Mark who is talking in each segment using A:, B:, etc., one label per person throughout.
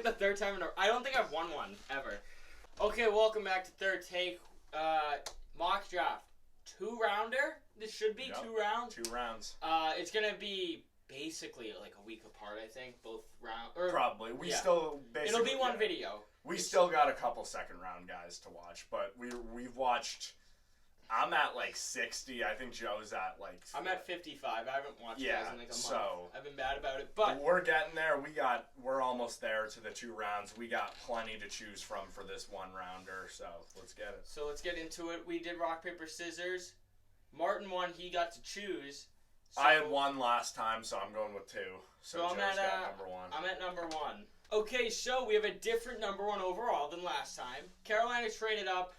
A: the third time in a... I don't think I've won one, ever. Okay, welcome back to Third Take. Mock draft. 2-rounder? This should be 2 rounds.
B: 2 rounds.
A: It's going to be basically like a week apart, I think. Both rounds.
B: Probably. We still basically...
A: It'll be one video.
B: We still got a couple second-round guys to watch, but we've watched... I'm at like 60. I think Joe's at like...
A: I'm at 55. I haven't watched guys in like a month.
B: So
A: I've been bad about it, but...
B: We're getting there. We're almost there to the 2 rounds. We got plenty to choose from for this 1-rounder, so let's get it.
A: So let's get into it. We did rock, paper, scissors. Martin won. He got to choose. So
B: I had 1 last time, so I'm going with 2. So
A: I'm
B: Joe's
A: at
B: got number 1.
A: I'm at number 1. Okay, so we have a different number 1 overall than last time. Carolina traded up.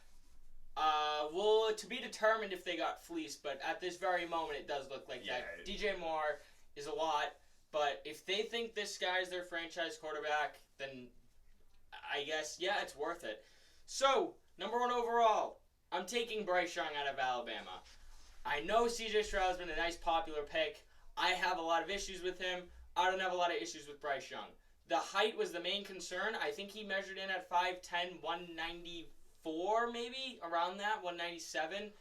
A: To be determined if they got fleeced, but at this very moment it does look like that. DJ Moore is a lot, but if they think this guy's their franchise quarterback, then I guess, it's worth it. So, number 1 overall, I'm taking Bryce Young out of Alabama. I know CJ Stroud's been a nice popular pick. I have a lot of issues with him. I don't have a lot of issues with Bryce Young. The height was the main concern. I think he measured in at 5'10", 194 maybe, around that, 197.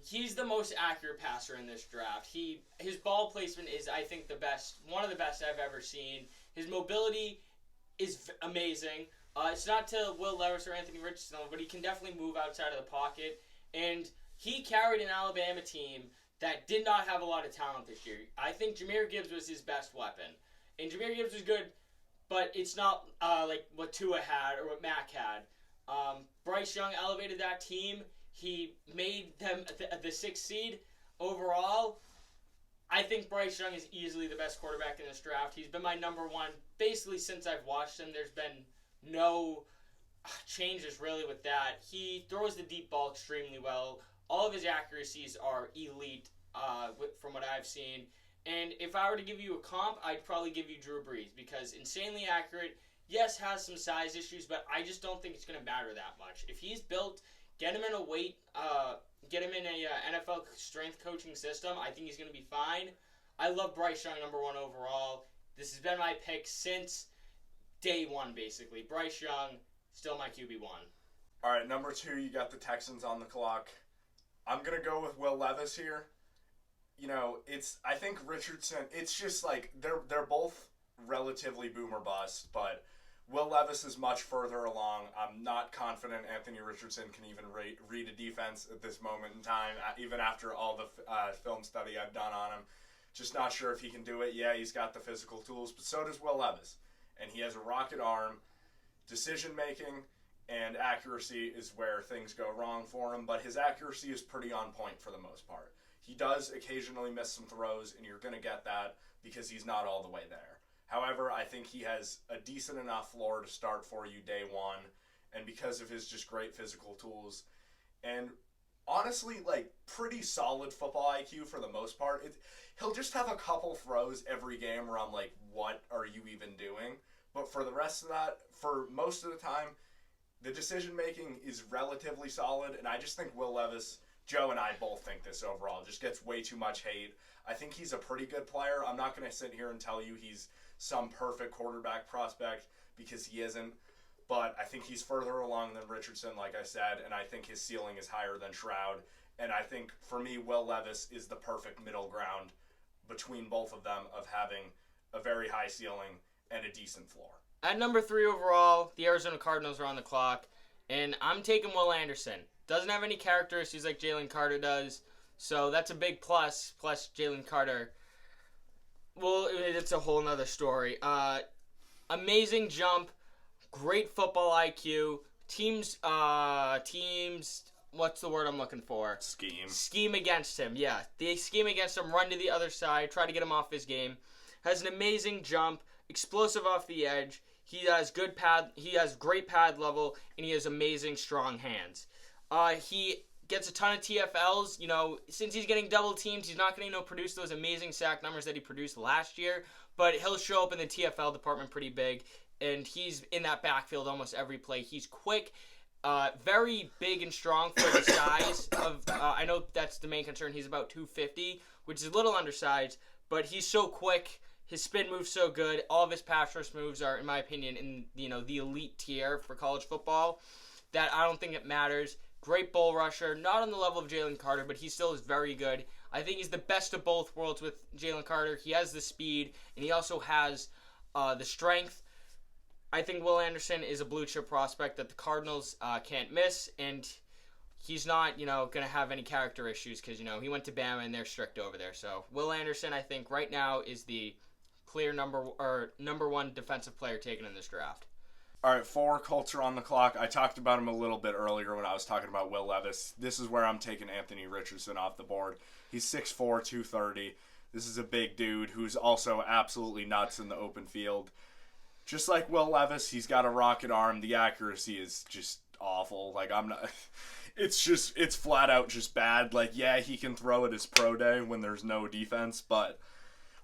A: He's the most accurate passer in this draft. His ball placement is, I think, the best, one of the best I've ever seen. His mobility is amazing. It's not to Will Levis or Anthony Richardson, but he can definitely move outside of the pocket. And he carried an Alabama team that did not have a lot of talent this year. I think Jahmyr Gibbs was his best weapon. And Jahmyr Gibbs was good, but it's not like what Tua had or what Mac had. Bryce Young elevated that team. He made them the 6th seed overall. I think Bryce Young is easily the best quarterback in this draft. He's been my number 1 basically since I've watched him. There's been no changes really with that. He throws the deep ball extremely well. All of his accuracies are elite from what I've seen. And if I were to give you a comp, I'd probably give you Drew Brees because insanely accurate. Yes, has some size issues, but I just don't think it's going to matter that much. If he's built, get him in a NFL strength coaching system, I think he's going to be fine. I love Bryce Young, number 1 overall. This has been my pick since day 1, basically. Bryce Young, still my QB1.
B: All right, number 2, you got the Texans on the clock. I'm going to go with Will Levis here. You know, I think Richardson, it's just like, they're both relatively boom or bust, but Will Levis is much further along. I'm not confident Anthony Richardson can even read a defense at this moment in time, even after all the film study I've done on him. Just not sure if he can do it. Yeah, he's got the physical tools, but so does Will Levis. And he has a rocket arm. Decision-making and accuracy is where things go wrong for him, but his accuracy is pretty on point for the most part. He does occasionally miss some throws, and you're going to get that because he's not all the way there. However, I think he has a decent enough floor to start for you day 1, and because of his just great physical tools, and honestly, like, pretty solid football IQ for the most part. He'll just have a couple throws every game where I'm like, what are you even doing? But for the rest of that, for most of the time, the decision-making is relatively solid, and I just think Will Levis, Joe and I both think this overall, just gets way too much hate. I think he's a pretty good player. I'm not going to sit here and tell you he's some perfect quarterback prospect because he isn't, but I think he's further along than Richardson, like I said, and I think his ceiling is higher than Stroud, and I think, for me, Will Levis is the perfect middle ground between both of them of having a very high ceiling and a decent floor.
A: At number 3 overall, the Arizona Cardinals are on the clock, and I'm taking Will Anderson. Doesn't have any character issues like Jalen Carter does, so that's a big plus. Plus, Jalen Carter, well, it's a whole nother story. Amazing jump, great football IQ, teams, what's the word I'm looking for? Scheme against him, yeah. They scheme against him, run to the other side, try to get him off his game. Has an amazing jump, explosive off the edge. He has great pad level, and he has amazing strong hands. He gets a ton of TFLs. You know, since he's getting double teamed, he's not going to produce those amazing sack numbers that he produced last year, but he'll show up in the TFL department pretty big, and he's in that backfield almost every play. He's quick, very big and strong for the size of, I know that's the main concern. He's about 250, which is a little undersized, but he's so quick. His spin move's so good. All of his pass rush moves are, in my opinion, in the elite tier for college football. That I don't think it matters. Great bull rusher, not on the level of Jalen Carter, but he still is very good. I think he's the best of both worlds with Jalen Carter. He has the speed, and he also has the strength. I think Will Anderson is a blue chip prospect that the Cardinals can't miss, and he's not, going to have any character issues because, he went to Bama and they're strict over there. So Will Anderson, I think, right now is the clear number one defensive player taken in this draft.
B: All right, 4 Colts are on the clock. I talked about him a little bit earlier when I was talking about Will Levis. This is where I'm taking Anthony Richardson off the board. He's 6'4", 230. This is a big dude who's also absolutely nuts in the open field. Just like Will Levis, he's got a rocket arm. The accuracy is just awful. It's flat out just bad. He can throw at his pro day when there's no defense, but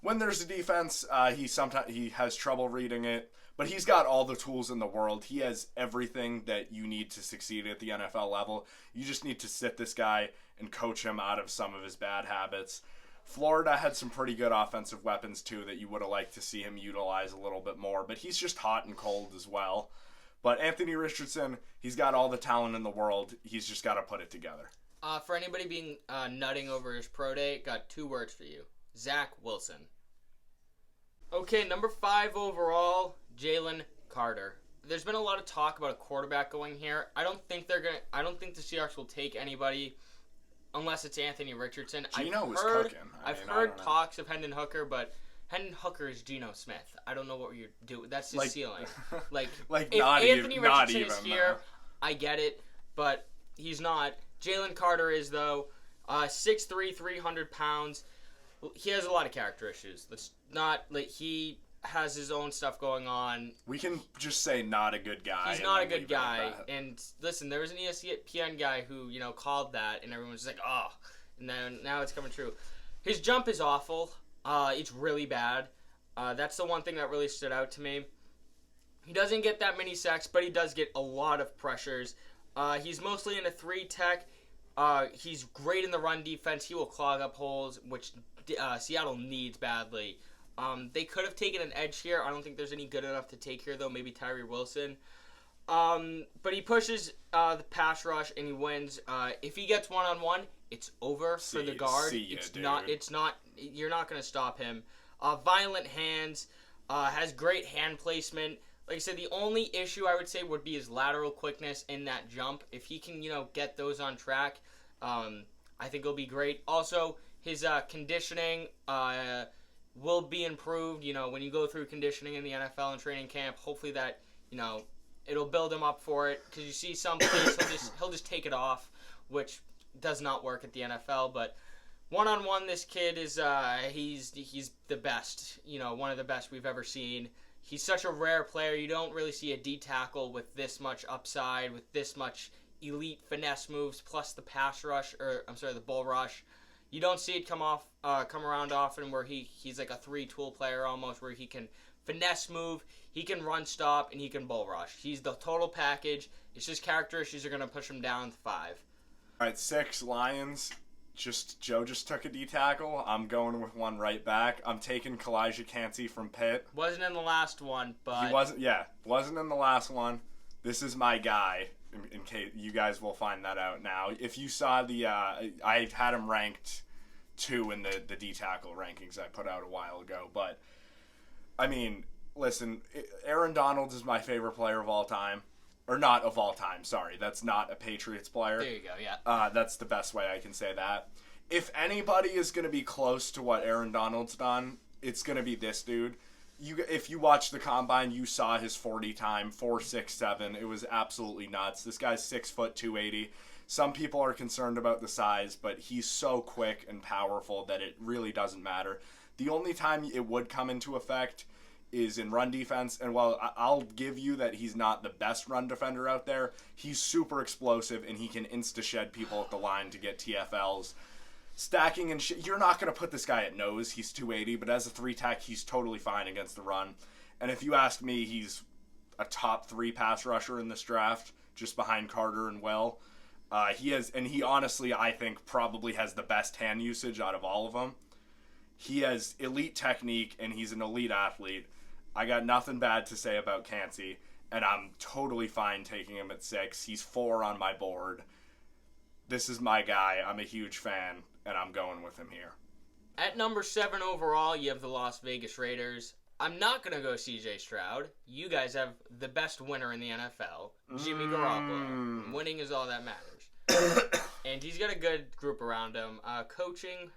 B: when there's a defense, he has trouble reading it. But he's got all the tools in the world. He has everything that you need to succeed at the NFL level. You just need to sit this guy and coach him out of some of his bad habits. Florida had some pretty good offensive weapons, too, that you would have liked to see him utilize a little bit more. But he's just hot and cold as well. But Anthony Richardson, he's got all the talent in the world. He's just got to put it together.
A: For anybody being nutting over his pro day, got 2 words for you. Zach Wilson. Okay, number 5 overall, Jalen Carter. There's been a lot of talk about a quarterback going here. I don't think the Seahawks will take anybody unless it's Anthony Richardson.
B: Geno was cooking.
A: I've heard talks of Hendon Hooker, but Hendon Hooker is Geno Smith. I don't know what you're doing. That's his ceiling. If Anthony Richardson is here, I get it, but he's not. Jalen Carter is, though. 6'3", 300 pounds. He has a lot of character issues. He has his own stuff going on. We can just say not a good guy. He's not a good guy. And listen, there was an ESPN guy who, called that, and everyone was like, oh. And then now it's coming true. His jump is awful. It's really bad. That's the one thing that really stood out to me. He doesn't get that many sacks, but he does get a lot of pressures. He's mostly in a 3 tech. He's great in the run defense. He will clog up holes, which Seattle needs badly. They could have taken an edge here. I don't think there's any good enough to take here, though. Maybe Tyree Wilson. But he pushes the pass rush and he wins. If he gets one-on-one, it's over for the guard. You're not going to stop him. Violent hands, has great hand placement. Like I said, the only issue I would say would be his lateral quickness in that jump. If he can, get those on track, I think it'll be great. Also, his conditioning will be improved. When you go through conditioning in the NFL and training camp, hopefully that, it'll build him up for it. Because you see some plays, he'll just take it off, which does not work at the NFL. But one-on-one, this kid is he's the best. One of the best we've ever seen. He's such a rare player. You don't really see a D tackle with this much upside, with this much elite finesse moves, plus the the bull rush. You don't see it come around often where he's like a 3-tool player almost, where he can finesse move, he can run stop, and he can bull rush. He's the total package. It's just character issues are going to push him down to 5.
B: All right, 6, Lions. Joe just took a D tackle. I'm going with one right back. I'm taking Kalijah Kancey from Pitt.
A: Wasn't in the last one, but...
B: He wasn't in the last one. This is my guy, in case you guys will find that out now. If you saw I had him ranked 2 in the D tackle rankings I put out a while ago. But, I mean, listen, Aaron Donald is my favorite player of all time. Or not of all time, sorry. That's not a Patriots player.
A: There you go, yeah.
B: That's the best way I can say that. If anybody is going to be close to what Aaron Donald's done, it's going to be this dude. If you watch the Combine, you saw his 40 time, 4.67. It was absolutely nuts. This guy's 6 foot 280. Some people are concerned about the size, but he's so quick and powerful that it really doesn't matter. The only time it would come into effect is in run defense, and while I'll give you that he's not the best run defender out there, he's super explosive, and he can insta-shed people at the line to get TFLs. Stacking and shit, you're not going to put this guy at nose. He's 280, but as a 3-tech, he's totally fine against the run. And if you ask me, he's a top 3 pass rusher in this draft, just behind Carter and Will. He honestly, I think, probably has the best hand usage out of all of them. He has elite technique, and he's an elite athlete. I got nothing bad to say about Kancey, and I'm totally fine taking him at 6. He's 4 on my board. This is my guy. I'm a huge fan, and I'm going with him here.
A: At number 7 overall, you have the Las Vegas Raiders. I'm not going to go C.J. Stroud. You guys have the best winner in the NFL, Jimmy Garoppolo. Winning is all that matters. And he's got a good group around him. Coaching,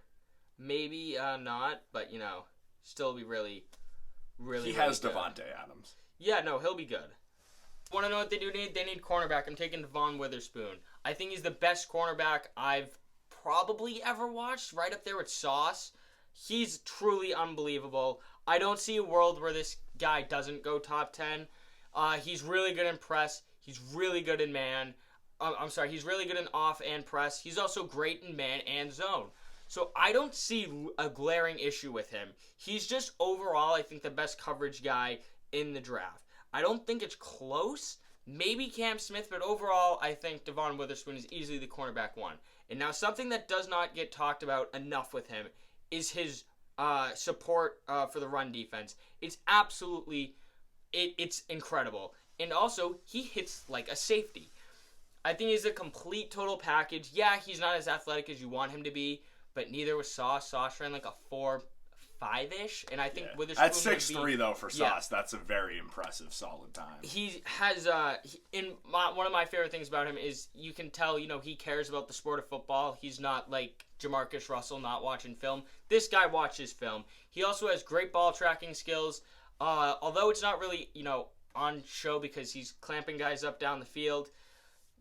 A: maybe not, but, still be really
B: He has Devontae Adams.
A: Yeah, no, he'll be good. Want to know what they do need? They need cornerback. I'm taking Devon Witherspoon. I think he's the best cornerback I've probably ever watched, right up there with Sauce. He's truly unbelievable. I don't see a world where this guy doesn't go top 10. He's really good in press. He's really good in man. He's really good in off and press. He's also great in man and zone. So I don't see a glaring issue with him. He's just overall, I think, the best coverage guy in the draft. I don't think it's close. Maybe Cam Smith, but overall, I think Devon Witherspoon is easily the cornerback 1. And now something that does not get talked about enough with him is his support for the run defense. It's absolutely, it's incredible. And also, he hits like a safety. I think he's a complete total package. Yeah, he's not as athletic as you want him to be, but neither was Sauce. Sauce ran like a 4.5-ish, and I think Witherspoon
B: at 6'3", though, for Sauce, that's a very impressive, solid time.
A: He has, one of my favorite things about him is you can tell, he cares about the sport of football. He's not like Jamarcus Russell not watching film. This guy watches film. He also has great ball tracking skills, although it's not really, on show because he's clamping guys up down the field.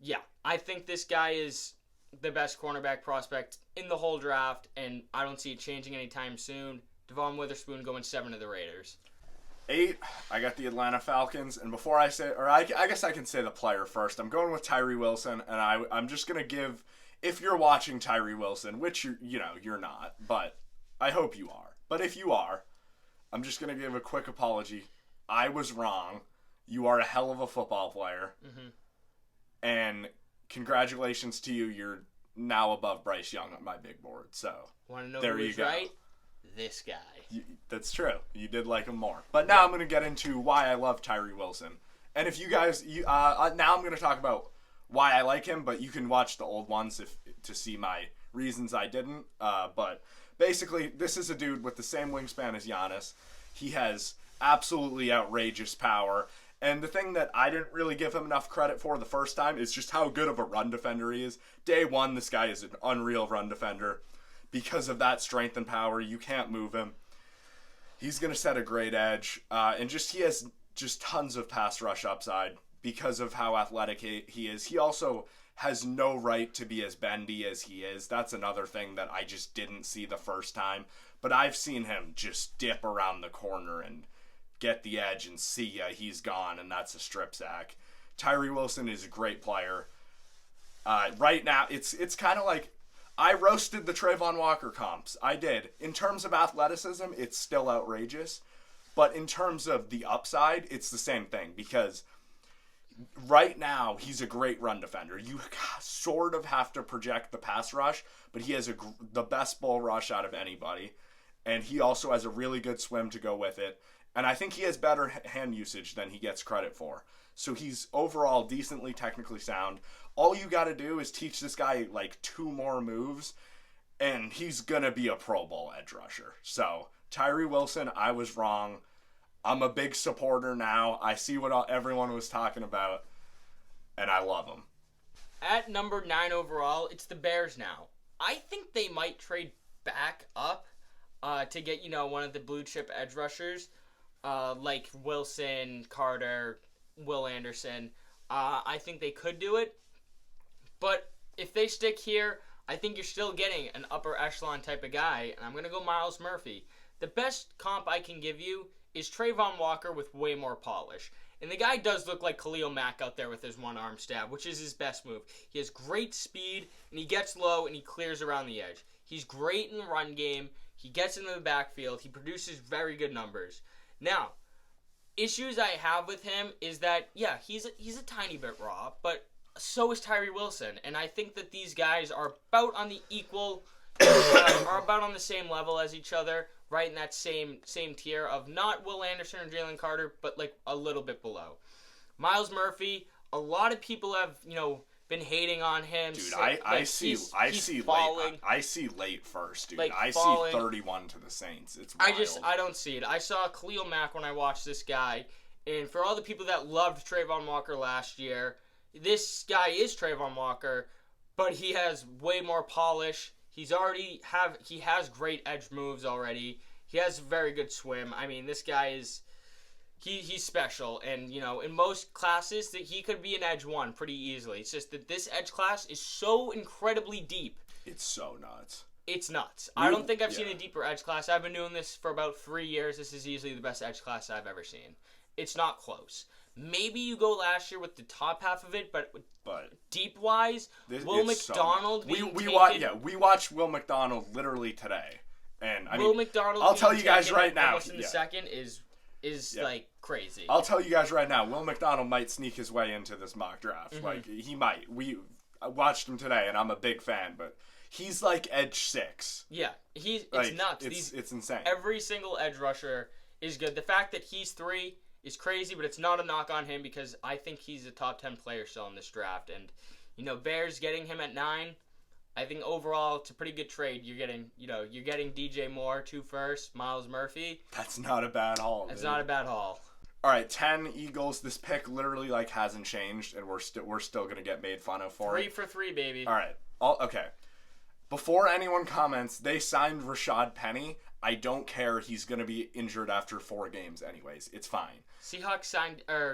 A: Yeah, I think this guy is the best cornerback prospect in the whole draft, and I don't see it changing anytime soon. Devon Witherspoon going 7 to the Raiders.
B: 8, I got the Atlanta Falcons, and before I say, I guess I can say the player first. I'm going with Tyree Wilson, and I'm just going to give, if you're watching Tyree Wilson, which you're not, but I hope you are. But if you are, I'm just going to give a quick apology. I was wrong. You are a hell of a football player. Mm-hmm. And congratulations to you. You're now above Bryce Young on my big board. So
A: want to know who was right? This guy.
B: That's true. You did like him more. But now I'm going to get into why I love Tyree Wilson. And if you guys, now I'm going to talk about why I like him, but you can watch the old ones to see my reasons I didn't. But basically, this is a dude with the same wingspan as Giannis. He has absolutely outrageous power. And the thing that I didn't really give him enough credit for the first time is just how good of a run defender he is. Day one, this guy is an unreal run defender. Because of that strength and power, you can't move him. He's going to set a great edge. And he has just tons of pass rush upside because of how athletic he is. He also has no right to be as bendy as he is. That's another thing that I just didn't see the first time. But I've seen him just dip around the corner and get the edge and see ya, he's gone, and that's a strip sack. Tyree Wilson is a great player. Right now, it's kind of like I roasted the Trayvon Walker comps. I did. In terms of athleticism, it's still outrageous. But in terms of the upside, it's the same thing because right now, he's a great run defender. You sort of have to project the pass rush, but he has the best bull rush out of anybody. And he also has a really good swim to go with it. And I think he has better hand usage than he gets credit for. So he's overall decently technically sound. All you got to do is teach this guy like 2 more moves, and he's going to be a Pro Bowl edge rusher. So Tyree Wilson, I was wrong. I'm a big supporter now. I see what everyone was talking about, and I love him.
A: At number 9 overall, it's the Bears now. I think they might trade back up to get, one of the blue chip edge rushers. Like Wilson, Carter, Will Anderson. I think they could do it. But if they stick here, I think you're still getting an upper echelon type of guy. And I'm going to go Myles Murphy. The best comp I can give you is Trayvon Walker with way more polish. And the guy does look like Khalil Mack out there with his one-arm stab, which is his best move. He has great speed, and he gets low, and he clears around the edge. He's great in the run game. He gets into the backfield. He produces very good numbers. Now, issues I have with him is that, yeah, he's a tiny bit raw, but so is Tyree Wilson. And I think that these guys are about on the equal, are about on the same level as each other. right in that same tier of not Will Anderson or Jalen Carter, but like a little bit below. Myles Murphy, a lot of people have, been hating on him.
B: Dude,
A: like,
B: I see
A: falling.
B: I see late first, dude.
A: Like,
B: I
A: falling.
B: see 31 to the Saints. It's wild.
A: I don't see it. I saw Khalil Mack when I watched this guy, and for all the people that loved Trayvon Walker last year, this guy is Trayvon Walker, but he has way more polish. He has great edge moves already. He has a very good swim. I mean, this guy is he's special, and in most classes that he could be an edge one pretty easily. It's just that this edge class is so incredibly deep.
B: It's so nuts.
A: It's nuts. I don't think I've seen a deeper edge class. I've been doing this for about 3 years. This is easily the best edge class I've ever seen. It's not close. Maybe you go last year with the top half of it, but deep wise, Will McDonald.
B: We watched Will McDonald literally today, and
A: Will McDonald.
B: I'll tell you guys right now.
A: Almost in the second is like crazy.
B: I'll tell you guys right now. Will McDonald might sneak his way into this mock draft.
A: Mm-hmm.
B: Like he might. I watched him today, and I'm a big fan, but he's like edge 6.
A: Yeah, it's nuts.
B: It's insane.
A: Every single edge rusher is good. The fact that he's 3 is crazy, but it's not a knock on him because I think he's a top 10 player still in this draft. And Bears getting him at 9, I think overall it's a pretty good trade. You're getting DJ Moore 2 first, Myles Murphy.
B: That's not a bad haul.
A: That's not a bad haul.
B: All right, 10 Eagles. This pick literally hasn't changed, and we're still gonna get made fun of for it.
A: 3 for 3, baby.
B: All right. Okay. Before anyone comments, they signed Rashad Penny. I don't care. He's going to be injured after 4 games anyways. It's fine.
A: Seahawks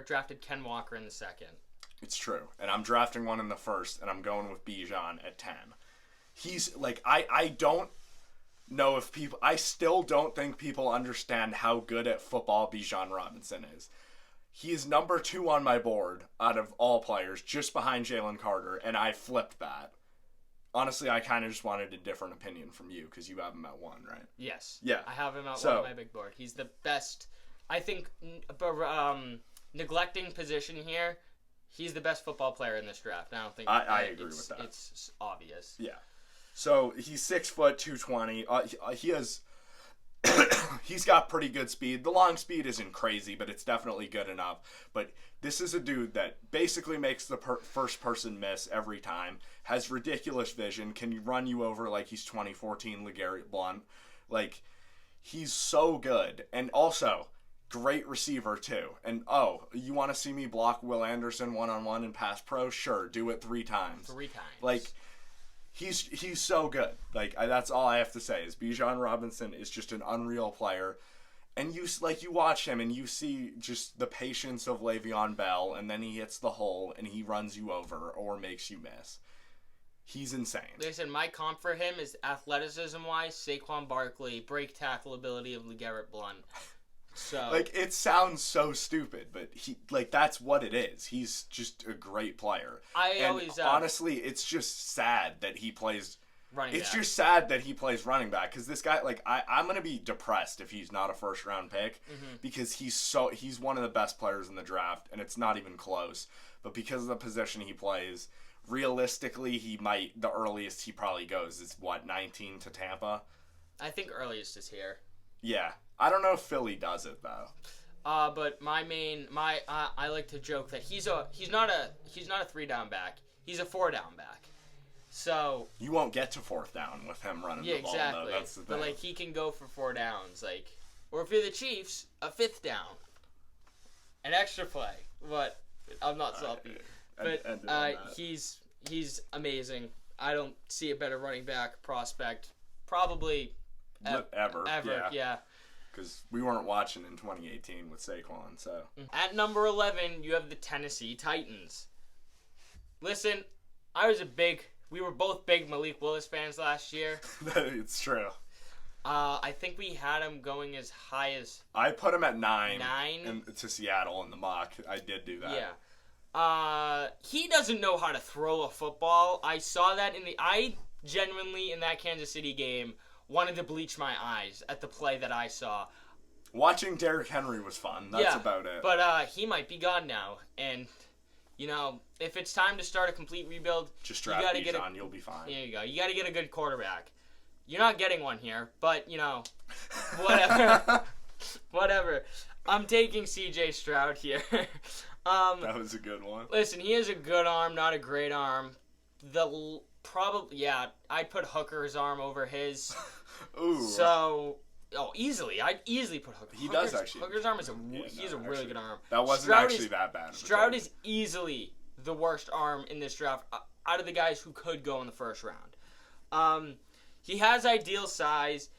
A: drafted Ken Walker in the 2nd.
B: It's true. And I'm drafting one in the 1st, and I'm going with Bijan at 10. He's like, I don't know if people, I still don't think people understand how good at football Bijan Robinson is. He is number 2 on my board out of all players, just behind Jalen Carter, and I flipped that. Honestly, I kind of just wanted a different opinion from you because you have him at 1, right?
A: Yes.
B: Yeah.
A: I have him at 1 on my big board. He's the best. I think, neglecting position here, he's the best football player in this draft. I don't think
B: I agree with that.
A: It's obvious.
B: Yeah. So he's 6 foot 220. He has. He's got pretty good speed. The long speed isn't crazy, but it's definitely good enough. But this is a dude that basically makes the first person miss every time, has ridiculous vision, can run you over like he's 2014 LeGarrette Blount. Like, he's so good. And also, great receiver too. And you want to see me block Will Anderson one-on-one in pass pro? Sure, do it 3 times.
A: 3 times.
B: Like, he's so good. Like, that's all I have to say is Bijan Robinson is just an unreal player. And you watch him and you see just the patience of Le'Veon Bell, and then he hits the hole and he runs you over or makes you miss. He's insane.
A: Listen, my comp for him is athleticism-wise, Saquon Barkley, break tackle ability of LeGarrette Blount. So,
B: it sounds so stupid, but that's what it is. He's just a great player. Honestly, it's just sad that he plays
A: running back.
B: It's just sad that he plays running back because this guy, I'm gonna be depressed if he's not a first round pick because he's one of the best players in the draft, and it's not even close. But because of the position he plays, realistically, the earliest he probably goes is 19 to Tampa.
A: I think earliest is here.
B: Yeah. I don't know if Philly does it though.
A: But I like to joke that he's not a 3-down back. He's a 4-down back. So
B: you won't get to 4th down with him running the ball.
A: Exactly.
B: Though. That's the thing.
A: But he can go for 4 downs, or if you're the Chiefs, a 5th down, an extra play. But I'm not salty. But he's amazing. I don't see a better running back prospect probably
B: ever.
A: Yeah.
B: Because we weren't watching in 2018 with Saquon, so.
A: At number 11, you have the Tennessee Titans. Listen, we were both big Malik Willis fans last year.
B: It's true.
A: I think we had him going as high as...
B: I put him at 9 to Seattle in the mock. I did do that.
A: Yeah. He doesn't know how to throw a football. I saw that I genuinely, in that Kansas City game, wanted to bleach my eyes at the play that I saw.
B: Watching Derrick Henry was fun. That's about it.
A: But he might be gone now. And, if it's time to start a complete rebuild...
B: Just draft Bijan, you'll be fine.
A: There you go. You got to get a good quarterback. You're not getting one here, but, whatever. Whatever. I'm taking C.J. Stroud here.
B: That was a good one.
A: Listen, he has a good arm, not a great arm. I'd put Hooker's arm over his.
B: Ooh.
A: So, easily. I'd easily put Hooker.
B: He does actually.
A: Hooker's arm is a really good arm.
B: That wasn't actually that bad.
A: Stroud is easily the worst arm in this draft out of the guys who could go in the first round. He has ideal size.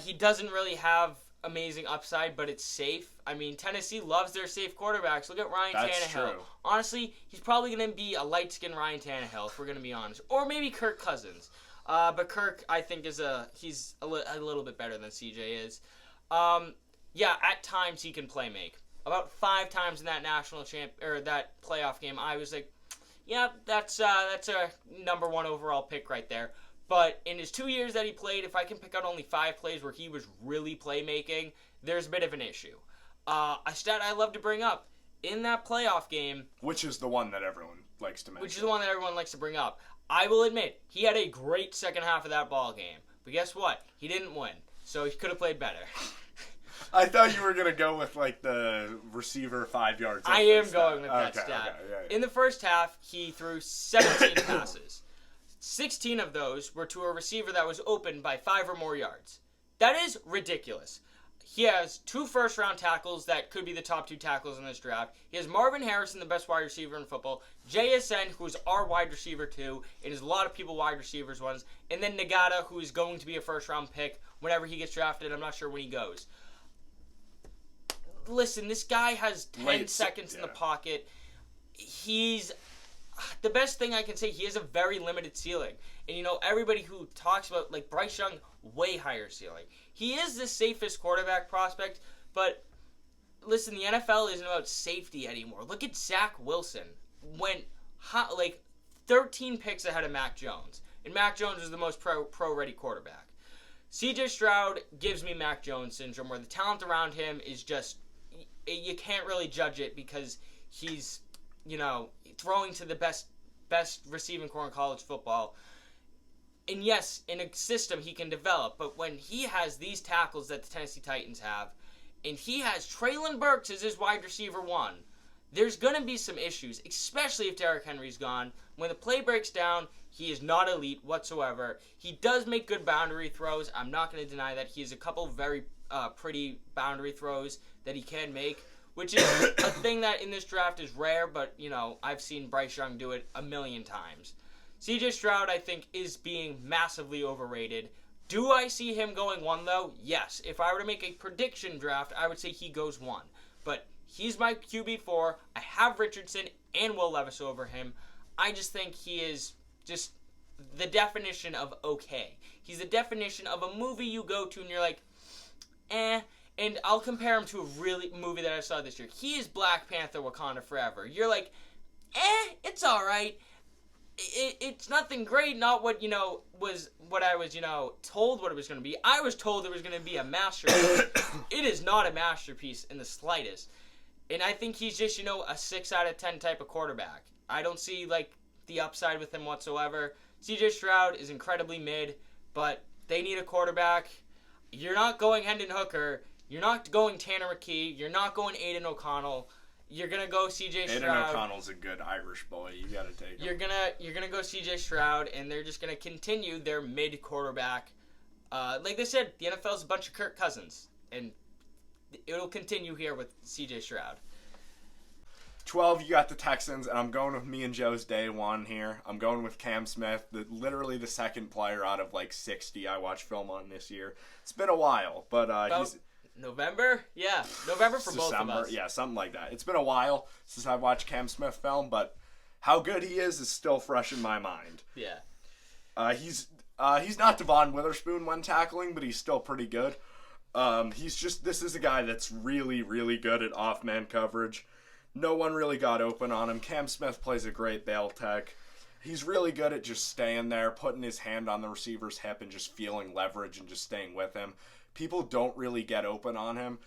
A: He doesn't really have amazing upside, but it's safe. I mean, Tennessee loves their safe quarterbacks. Look at Ryan Tannehill.
B: That's true.
A: Honestly, he's probably going to be a light-skinned Ryan Tannehill, if we're going to be honest. Or maybe Kirk Cousins. But Kirk, I think, he's a little bit better than CJ is. At times he can play make. About 5 times in that that playoff game, I was like, yeah, that's a number 1 overall pick right there. But in his 2 years that he played, if I can pick out only 5 plays where he was really playmaking, there's a bit of an issue. A stat I love to bring up, in that playoff game...
B: Which is the one that everyone likes to mention.
A: Which is the one that everyone likes to bring up. I will admit, he had a great second half of that ball game. But guess what? He didn't win. So he could have played better.
B: I thought you were going to go with, the receiver 5 yards.
A: I am going with that stat.
B: Okay, yeah.
A: In the first half, he threw 17 passes. 16 of those were to a receiver that was open by 5 or more yards. That is ridiculous. He has 2 first-round tackles that could be the top 2 tackles in this draft. He has Marvin Harrison, the best wide receiver in football. JSN, who's our wide receiver too, and is a lot of people wide receivers ones. And then Nagata, who is going to be a first-round pick whenever he gets drafted. I'm not sure when he goes. Listen, this guy has 10 seconds in the pocket. The best thing I can say, he has a very limited ceiling. And, everybody who talks about, Bryce Young, way higher ceiling. He is the safest quarterback prospect, but, listen, the NFL isn't about safety anymore. Look at Zach Wilson. Went, 13 picks ahead of Mac Jones. And Mac Jones is the most pro-ready quarterback. C.J. Stroud gives me Mac Jones syndrome, where the talent around him is just, you can't really judge it because he's, throwing to the best receiving core in college football. And yes, in a system he can develop, but when he has these tackles that the Tennessee Titans have, and he has Treylon Burks as his wide receiver 1, there's going to be some issues, especially if Derrick Henry's gone. When the play breaks down, he is not elite whatsoever. He does make good boundary throws. I'm not going to deny that. He has a couple very pretty boundary throws that he can make, which is a thing that in this draft is rare, but, I've seen Bryce Young do it a million times. C.J. Stroud, I think, is being massively overrated. Do I see him going 1, though? Yes. If I were to make a prediction draft, I would say he goes 1. But he's my QB4. I have Richardson and Will Levis over him. I just think he is just the definition of okay. He's the definition of a movie you go to and you're like, eh. And I'll compare him to a movie that I saw this year. He is Black Panther Wakanda Forever. You're like, it's alright. It's nothing great, not what, was what I was, told what it was going to be. I was told it was going to be a masterpiece. It is not a masterpiece in the slightest. And I think he's just, a 6 out of 10 type of quarterback. I don't see, the upside with him whatsoever. C.J. Stroud is incredibly mid, but they need a quarterback. You're not going Hendon Hooker. You're not going Tanner McKee. You're not going Aiden O'Connell. You're gonna go C.J. Stroud.
B: Aiden O'Connell's a good Irish boy. You gotta take him.
A: You're gonna go C.J. Stroud, and they're just gonna continue their mid quarterback. Like they said, the NFL's a bunch of Kirk Cousins, and it'll continue here with C.J. Stroud.
B: 12, you got the Texans, and I'm going with me and Joe's day 1 here. I'm going with Cam Smith, literally the second player out of 60 I watched film on this year. It's been a while, but he's
A: November? Yeah, November for both of us.
B: Yeah, something like that. It's been a while since I watched Cam Smith film, but how good he is still fresh in my mind.
A: Yeah.
B: He's not Devon Witherspoon when tackling, but he's still pretty good. This is a guy that's really, really good at off-man coverage. No one really got open on him. Cam Smith plays a great bail tech. He's really good at just staying there, putting his hand on the receiver's hip and just feeling leverage and just staying with him. People don't really get open on him.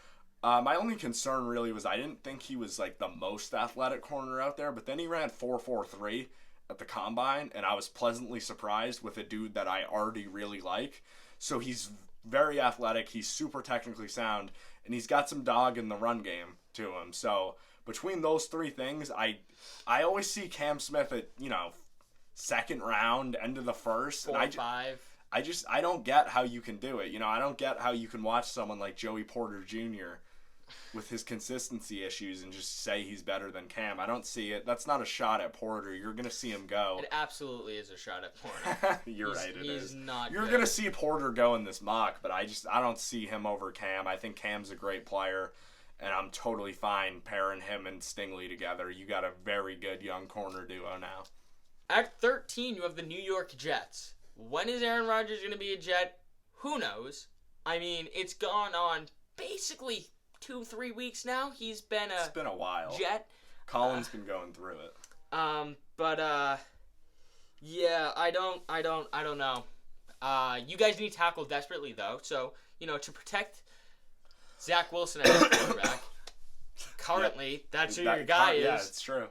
B: My only concern really was I didn't think he was the most athletic corner out there, but then he ran 4.43, at the combine, and I was pleasantly surprised with a dude that I already really like. So he's very athletic, he's super technically sound, and he's got some dog in the run game to him. So between those three things, I always see Cam Smith at, second round, end of the first.
A: 4 or 5.
B: I don't get how you can do it. I don't get how you can watch someone like Joey Porter Jr. with his consistency issues and just say he's better than Cam. I don't see it. That's not a shot at Porter. You're going to see him go.
A: It absolutely is a shot at Porter.
B: You're right, it is.
A: He's not
B: You're
A: good.
B: going to see Porter go in this mock, but I don't see him over Cam. I think Cam's a great player, and I'm totally fine pairing him and Stingley together. You got a very good young corner duo now.
A: At 13, you have the New York Jets. When is Aaron Rodgers going to be a Jet? Who knows? I mean, it's gone on basically 2-3 weeks now. He's been
B: It's been a while.
A: Jet.
B: Colin's been going through it.
A: Yeah, I don't know. You guys need tackle desperately though. So, to protect Zach Wilson as a quarterback. Currently, that's who your guy is.
B: Yeah, it's true.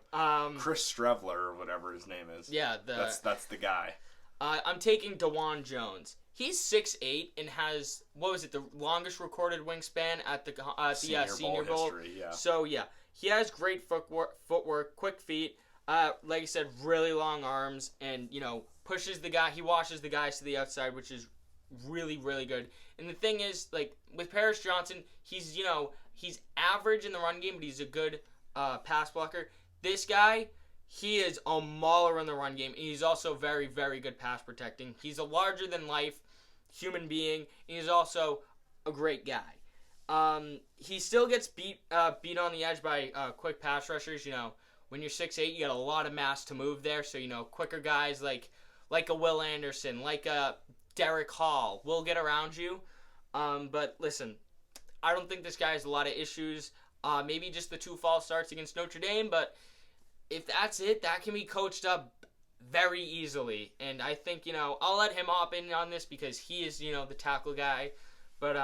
B: Chris Strevler or whatever his name is.
A: Yeah,
B: that's the guy.
A: I'm taking DeJuan Jones. He's 6'8" and has, the longest recorded wingspan at the Senior Bowl.
B: History, yeah.
A: So, yeah, he has great footwork, quick feet, like I said, really long arms, and, pushes the guy, he washes the guys to the outside, which is really, really good. And the thing is, like, with Paris Johnson, he's average in the run game, but he's a good pass blocker. This guy, he is a mauler in the run game, and he's also very, very good pass protecting. He's a larger-than-life human being, and he's also a great guy. He still gets beat on the edge by quick pass rushers. When you're 6'8", you got a lot of mass to move there, so, quicker guys like a Will Anderson, like a Derek Hall will get around you. But listen, I don't think this guy has a lot of issues. Maybe just the 2 false starts against Notre Dame, but if that's it, that can be coached up very easily. And I think, I'll let him hop in on this because he is, the tackle guy. But,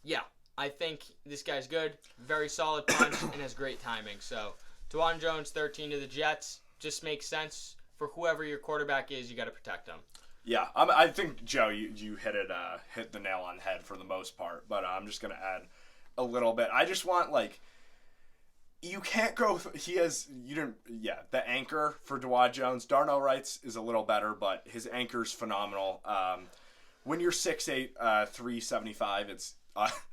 A: yeah, I think this guy's good, very solid punch, and has great timing. So, DeJuan Jones, 13 to the Jets, just makes sense. For whoever your quarterback is, you got to protect him.
B: Yeah, I think, Joe, you hit the nail on the head for the most part. But I'm just going to add a little bit. I just want, you can't go. The anchor for DeJuan Jones, Darnell Wright's is a little better, but his anchor's phenomenal. When you're 6'8", 375, it's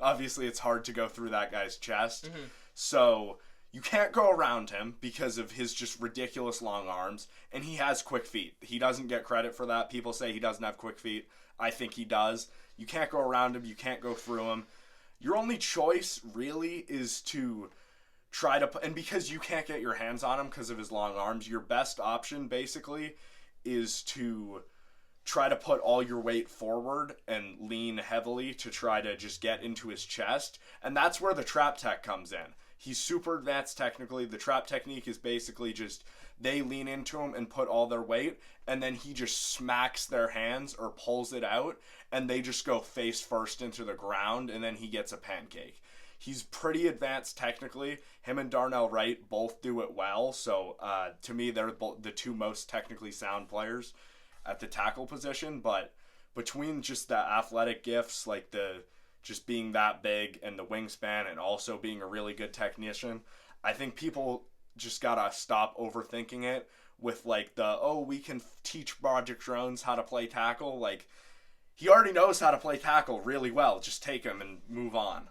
B: obviously it's hard to go through that guy's chest. Mm-hmm. So you can't go around him because of his just ridiculous long arms, and he has quick feet. He doesn't get credit for that. People say he doesn't have quick feet. I think he does. You can't go around him. You can't go through him. Your only choice really is to try to, and because you can't get your hands on him because of his long arms, your best option basically is to try to put all your weight forward and lean heavily to try to just get into his chest. And that's where the trap tech comes in. He's super advanced technically. The trap technique is basically just they lean into him and put all their weight, and then he just smacks their hands or pulls it out, and they just go face first into the ground, and then he gets a pancake. He's pretty advanced technically. Him and Darnell Wright both do it well. So to me, they're the 2 most technically sound players at the tackle position. But between just the athletic gifts, like the just being that big and the wingspan and also being a really good technician, I think people just gotta stop overthinking it with we can teach Broderick Jones how to play tackle. He already knows how to play tackle really well. Just take him and move on.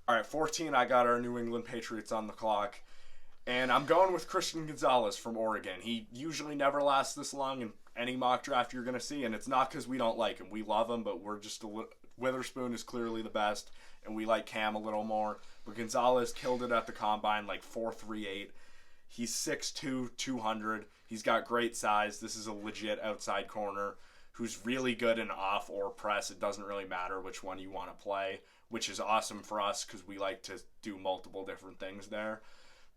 B: All right, 14, I got our New England Patriots on the clock. And I'm going with Christian Gonzalez from Oregon. He usually never lasts this long in any mock draft you're going to see. And it's not because we don't like him. We love him, but we're just Witherspoon is clearly the best. And we like Cam a little more. But Gonzalez killed it at the combine, 4.38. He's 6'2", 200. He's got great size. This is a legit outside corner who's really good in off or press. It doesn't really matter which one you want to play, which is awesome for us because we like to do multiple different things there.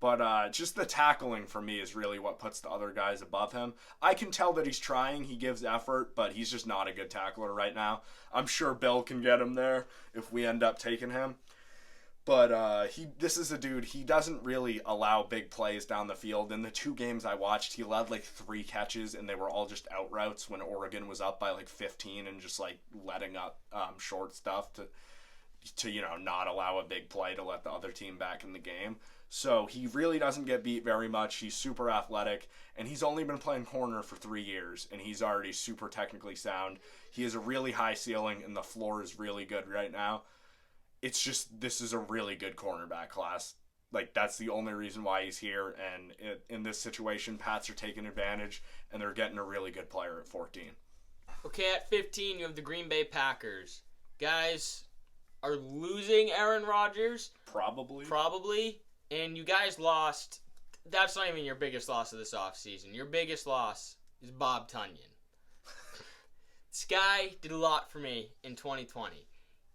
B: But just the tackling for me is really what puts the other guys above him. I can tell that he's trying. He gives effort, but he's just not a good tackler right now. I'm sure Bill can get him there if we end up taking him. But this is a dude, he doesn't really allow big plays down the field. In the 2 games I watched, he allowed like 3 catches, and they were all just out routes when Oregon was up by like 15 and just like letting up short stuff to not allow a big play to let the other team back in the game. So he really doesn't get beat very much. He's super athletic, and he's only been playing corner for 3 years, and he's already super technically sound. He has a really high ceiling, and the floor is really good right now. It's just, this is a really good cornerback class. Like, that's the only reason why he's here, and in this situation, Pats are taking advantage, and they're getting a really good player at 14.
A: Okay, at 15, you have the Green Bay Packers. Guys are losing Aaron Rodgers. Probably. And you guys lost. That's not even your biggest loss of this offseason. Your biggest loss is Bob Tunyon. This guy did a lot for me in 2020.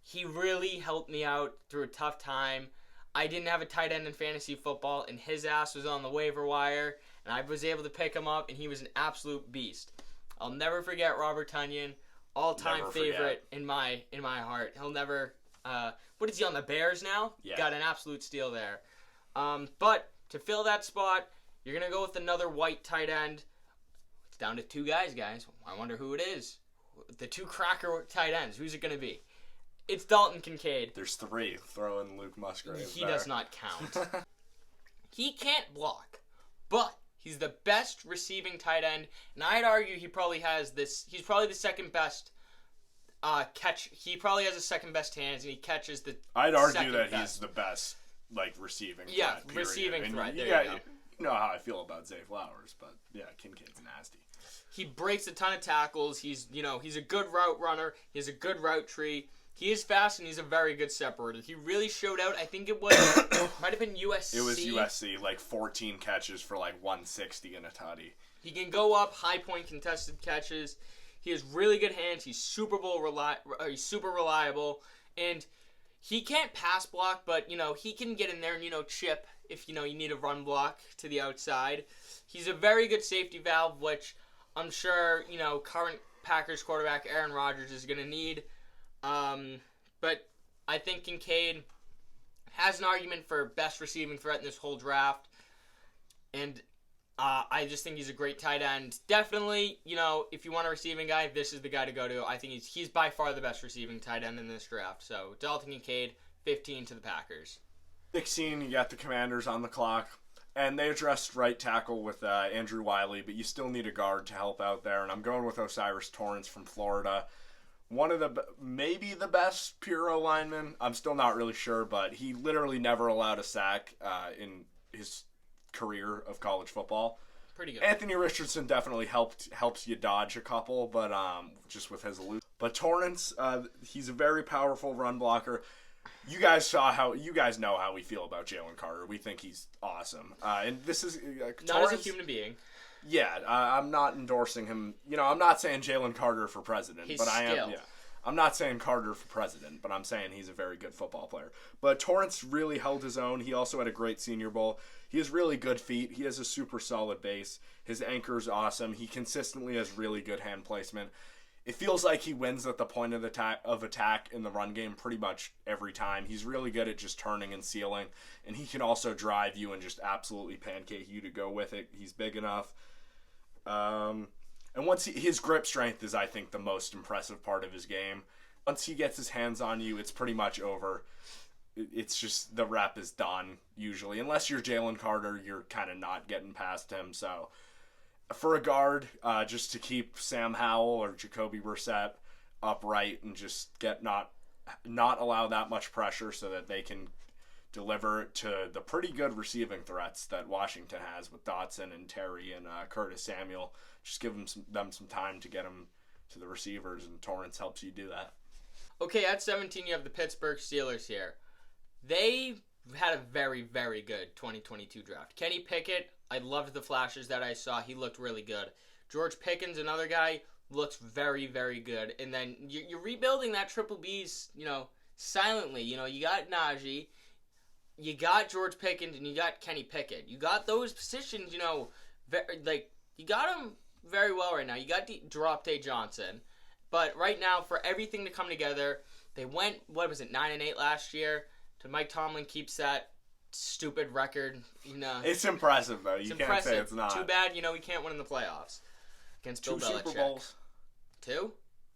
A: He really helped me out through a tough time. I didn't have a tight end in fantasy football, and his ass was on the waiver wire, and I was able to pick him up, and he was an absolute beast. I'll never forget Robert Tunyon, all-time favorite in my heart. He'll never. What is he on the Bears now?
B: Yeah.
A: Got an absolute steal there. But to fill that spot, you're gonna go with another white tight end. It's down to 2 guys. I wonder who it is. The 2 cracker tight ends. Who's it gonna be? It's Dalton Kincaid.
B: There's 3. Throw in Luke Musgrave.
A: He does not count. He can't block, but he's the best receiving tight end, and I'd argue he probably has this. He's probably the second best catch. He probably has the second best hands, and he catches the.
B: I'd argue that he's the best, like, receiving.
A: Yeah,
B: threat,
A: receiving
B: and
A: threat.
B: You know how I feel about Zay Flowers, but yeah, Kincaid's nasty.
A: He breaks a ton of tackles. He's a good route runner. He has a good route tree. He is fast, and he's a very good separator. He really showed out. I think it was might have been USC.
B: It was USC, like 14 catches for like 160 and a tutty.
A: He can go up, high point contested catches. He has really good hands. He's super reliable, and he can't pass block, but he can get in there and chip if you need a run block to the outside. He's a very good safety valve, which I'm sure current Packers quarterback Aaron Rodgers is going to need. But I think Kincaid has an argument for best receiving threat in this whole draft. And I just think he's a great tight end. Definitely, if you want a receiving guy, this is the guy to go to. I think he's by far the best receiving tight end in this draft. So Dalton Kincaid, 15 to the Packers.
B: 16, you got the Commanders on the clock. And they addressed right tackle with Andrew Wiley, but you still need a guard to help out there. And I'm going with O'Cyrus Torrence from Florida. One of maybe the best pure lineman. I'm still not really sure, but he literally never allowed a sack in his career of college football.
A: Pretty good.
B: Anthony Richardson definitely helps you dodge a couple, but just with his elusive. But Torrance, he's a very powerful run blocker. You guys know how we feel about Jalen Carter. We think he's awesome. And this is
A: not as a human being.
B: Yeah, I'm not endorsing him. I'm not saying Jalen Carter for president, but I am. Yeah, I'm not saying Carter for president, but I'm saying he's a very good football player. But Torrance really held his own. He also had a great Senior Bowl. He has really good feet. He has a super solid base. His anchor's awesome. He consistently has really good hand placement. It feels like he wins at the point of attack in the run game pretty much every time. He's really good at just turning and sealing, and he can also drive you and just absolutely pancake you to go with it. He's big enough. And once his grip strength is, I think, the most impressive part of his game. Once he gets his hands on you, it's pretty much over. It's just the rep is done, usually. Unless you're Jalen Carter, you're kind of not getting past him. So for a guard, just to keep Sam Howell or Jacoby Brissett upright and just not allow that much pressure so that they can deliver it to the pretty good receiving threats that Washington has with Dotson and Terry and Curtis Samuel. Just give them some time to get them to the receivers, and Torrance helps you do that.
A: Okay, at 17, you have the Pittsburgh Steelers here. They had a very, very good 2022 draft. Kenny Pickett, I loved the flashes that I saw. He looked really good. George Pickens, another guy, looks very, very good. And then you're rebuilding that Triple B's, silently. You got Najee, you got George Pickens, and you got Kenny Pickett. You got those positions, you got them very well right now. You got Dropte Johnson. But right now, for everything to come together, they went, 9-8 last year, Mike Tomlin keeps that stupid record.
B: It's impressive, though. You can't say it's not.
A: Too bad, we can't win in the playoffs against Bill Belichick.
B: 2 Super Bowls.
A: 2?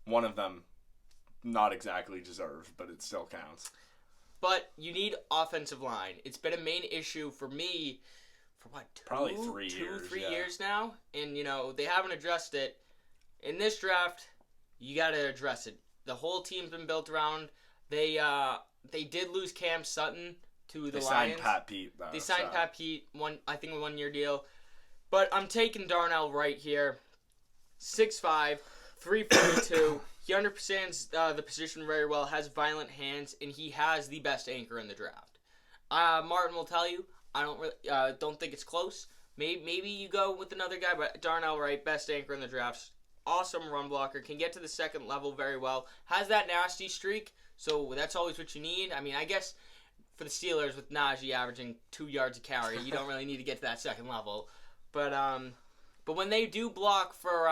B: One of them not exactly deserved, but it still counts.
A: But you need offensive line. It's been a main issue for me for what,
B: probably 3 years.
A: 3 years now, and they haven't addressed it. In this draft, you got to address it. The whole team's been built around. They did lose Cam Sutton to the Lions.
B: They signed Pat Pete, though.
A: They signed Pat Pete, I think a 1-year deal. But I'm taking Darnell Wright here. 6'5", 342. He understands the position very well, has violent hands, and he has the best anchor in the draft. Martin will tell you, I don't think it's close. Maybe you go with another guy, but Darnell Wright, best anchor in the draft. Awesome run blocker, can get to the second level very well. Has that nasty streak, so that's always what you need. I mean, I guess for the Steelers with Najee averaging 2 yards a carry, you don't really need to get to that second level. But when they do block for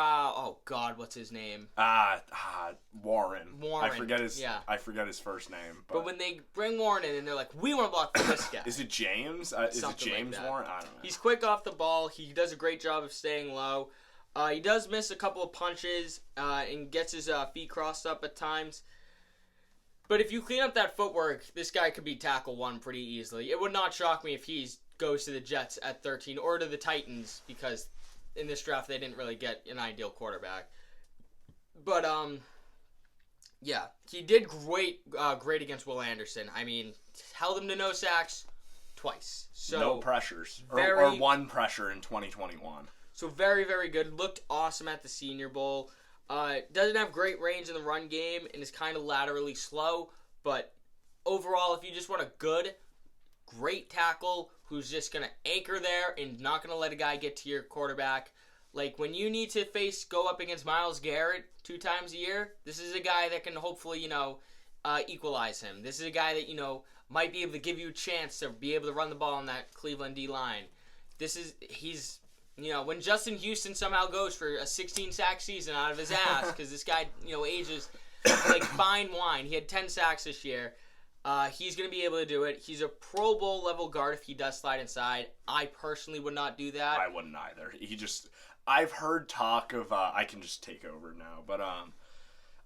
A: what's his name?
B: Warren.
A: Warren.
B: I forget his first name.
A: But when they bring Warren in and they're like, we want to block for this guy.
B: Is it James? Is it James
A: like
B: Warren? I don't know.
A: He's quick off the ball. He does a great job of staying low. He does miss a couple of punches and gets his feet crossed up at times. But if you clean up that footwork, this guy could be tackle 1 pretty easily. It would not shock me if he goes to the Jets at 13 or to the Titans, because in this draft they didn't really get an ideal quarterback. But he did great against Will Anderson. I mean, held him to no sacks twice. So
B: no pressures or 1 pressure in 2021.
A: So very, very good. Looked awesome at the Senior Bowl. Doesn't have great range in the run game and is kind of laterally slow. But overall, if you just want a good, great tackle who's just going to anchor there and not going to let a guy get to your quarterback. Like when you need to go up against Myles Garrett 2 times a year, this is a guy that can hopefully, equalize him. This is a guy that, might be able to give you a chance to be able to run the ball on that Cleveland D-line. When Justin Houston somehow goes for a 16-sack season out of his ass, because this guy, ages like fine wine. He had 10 sacks this year. He's going to be able to do it. He's a Pro Bowl level guard if he does slide inside. I personally would not do that.
B: I wouldn't either. I've heard talk of, I can just take over now, but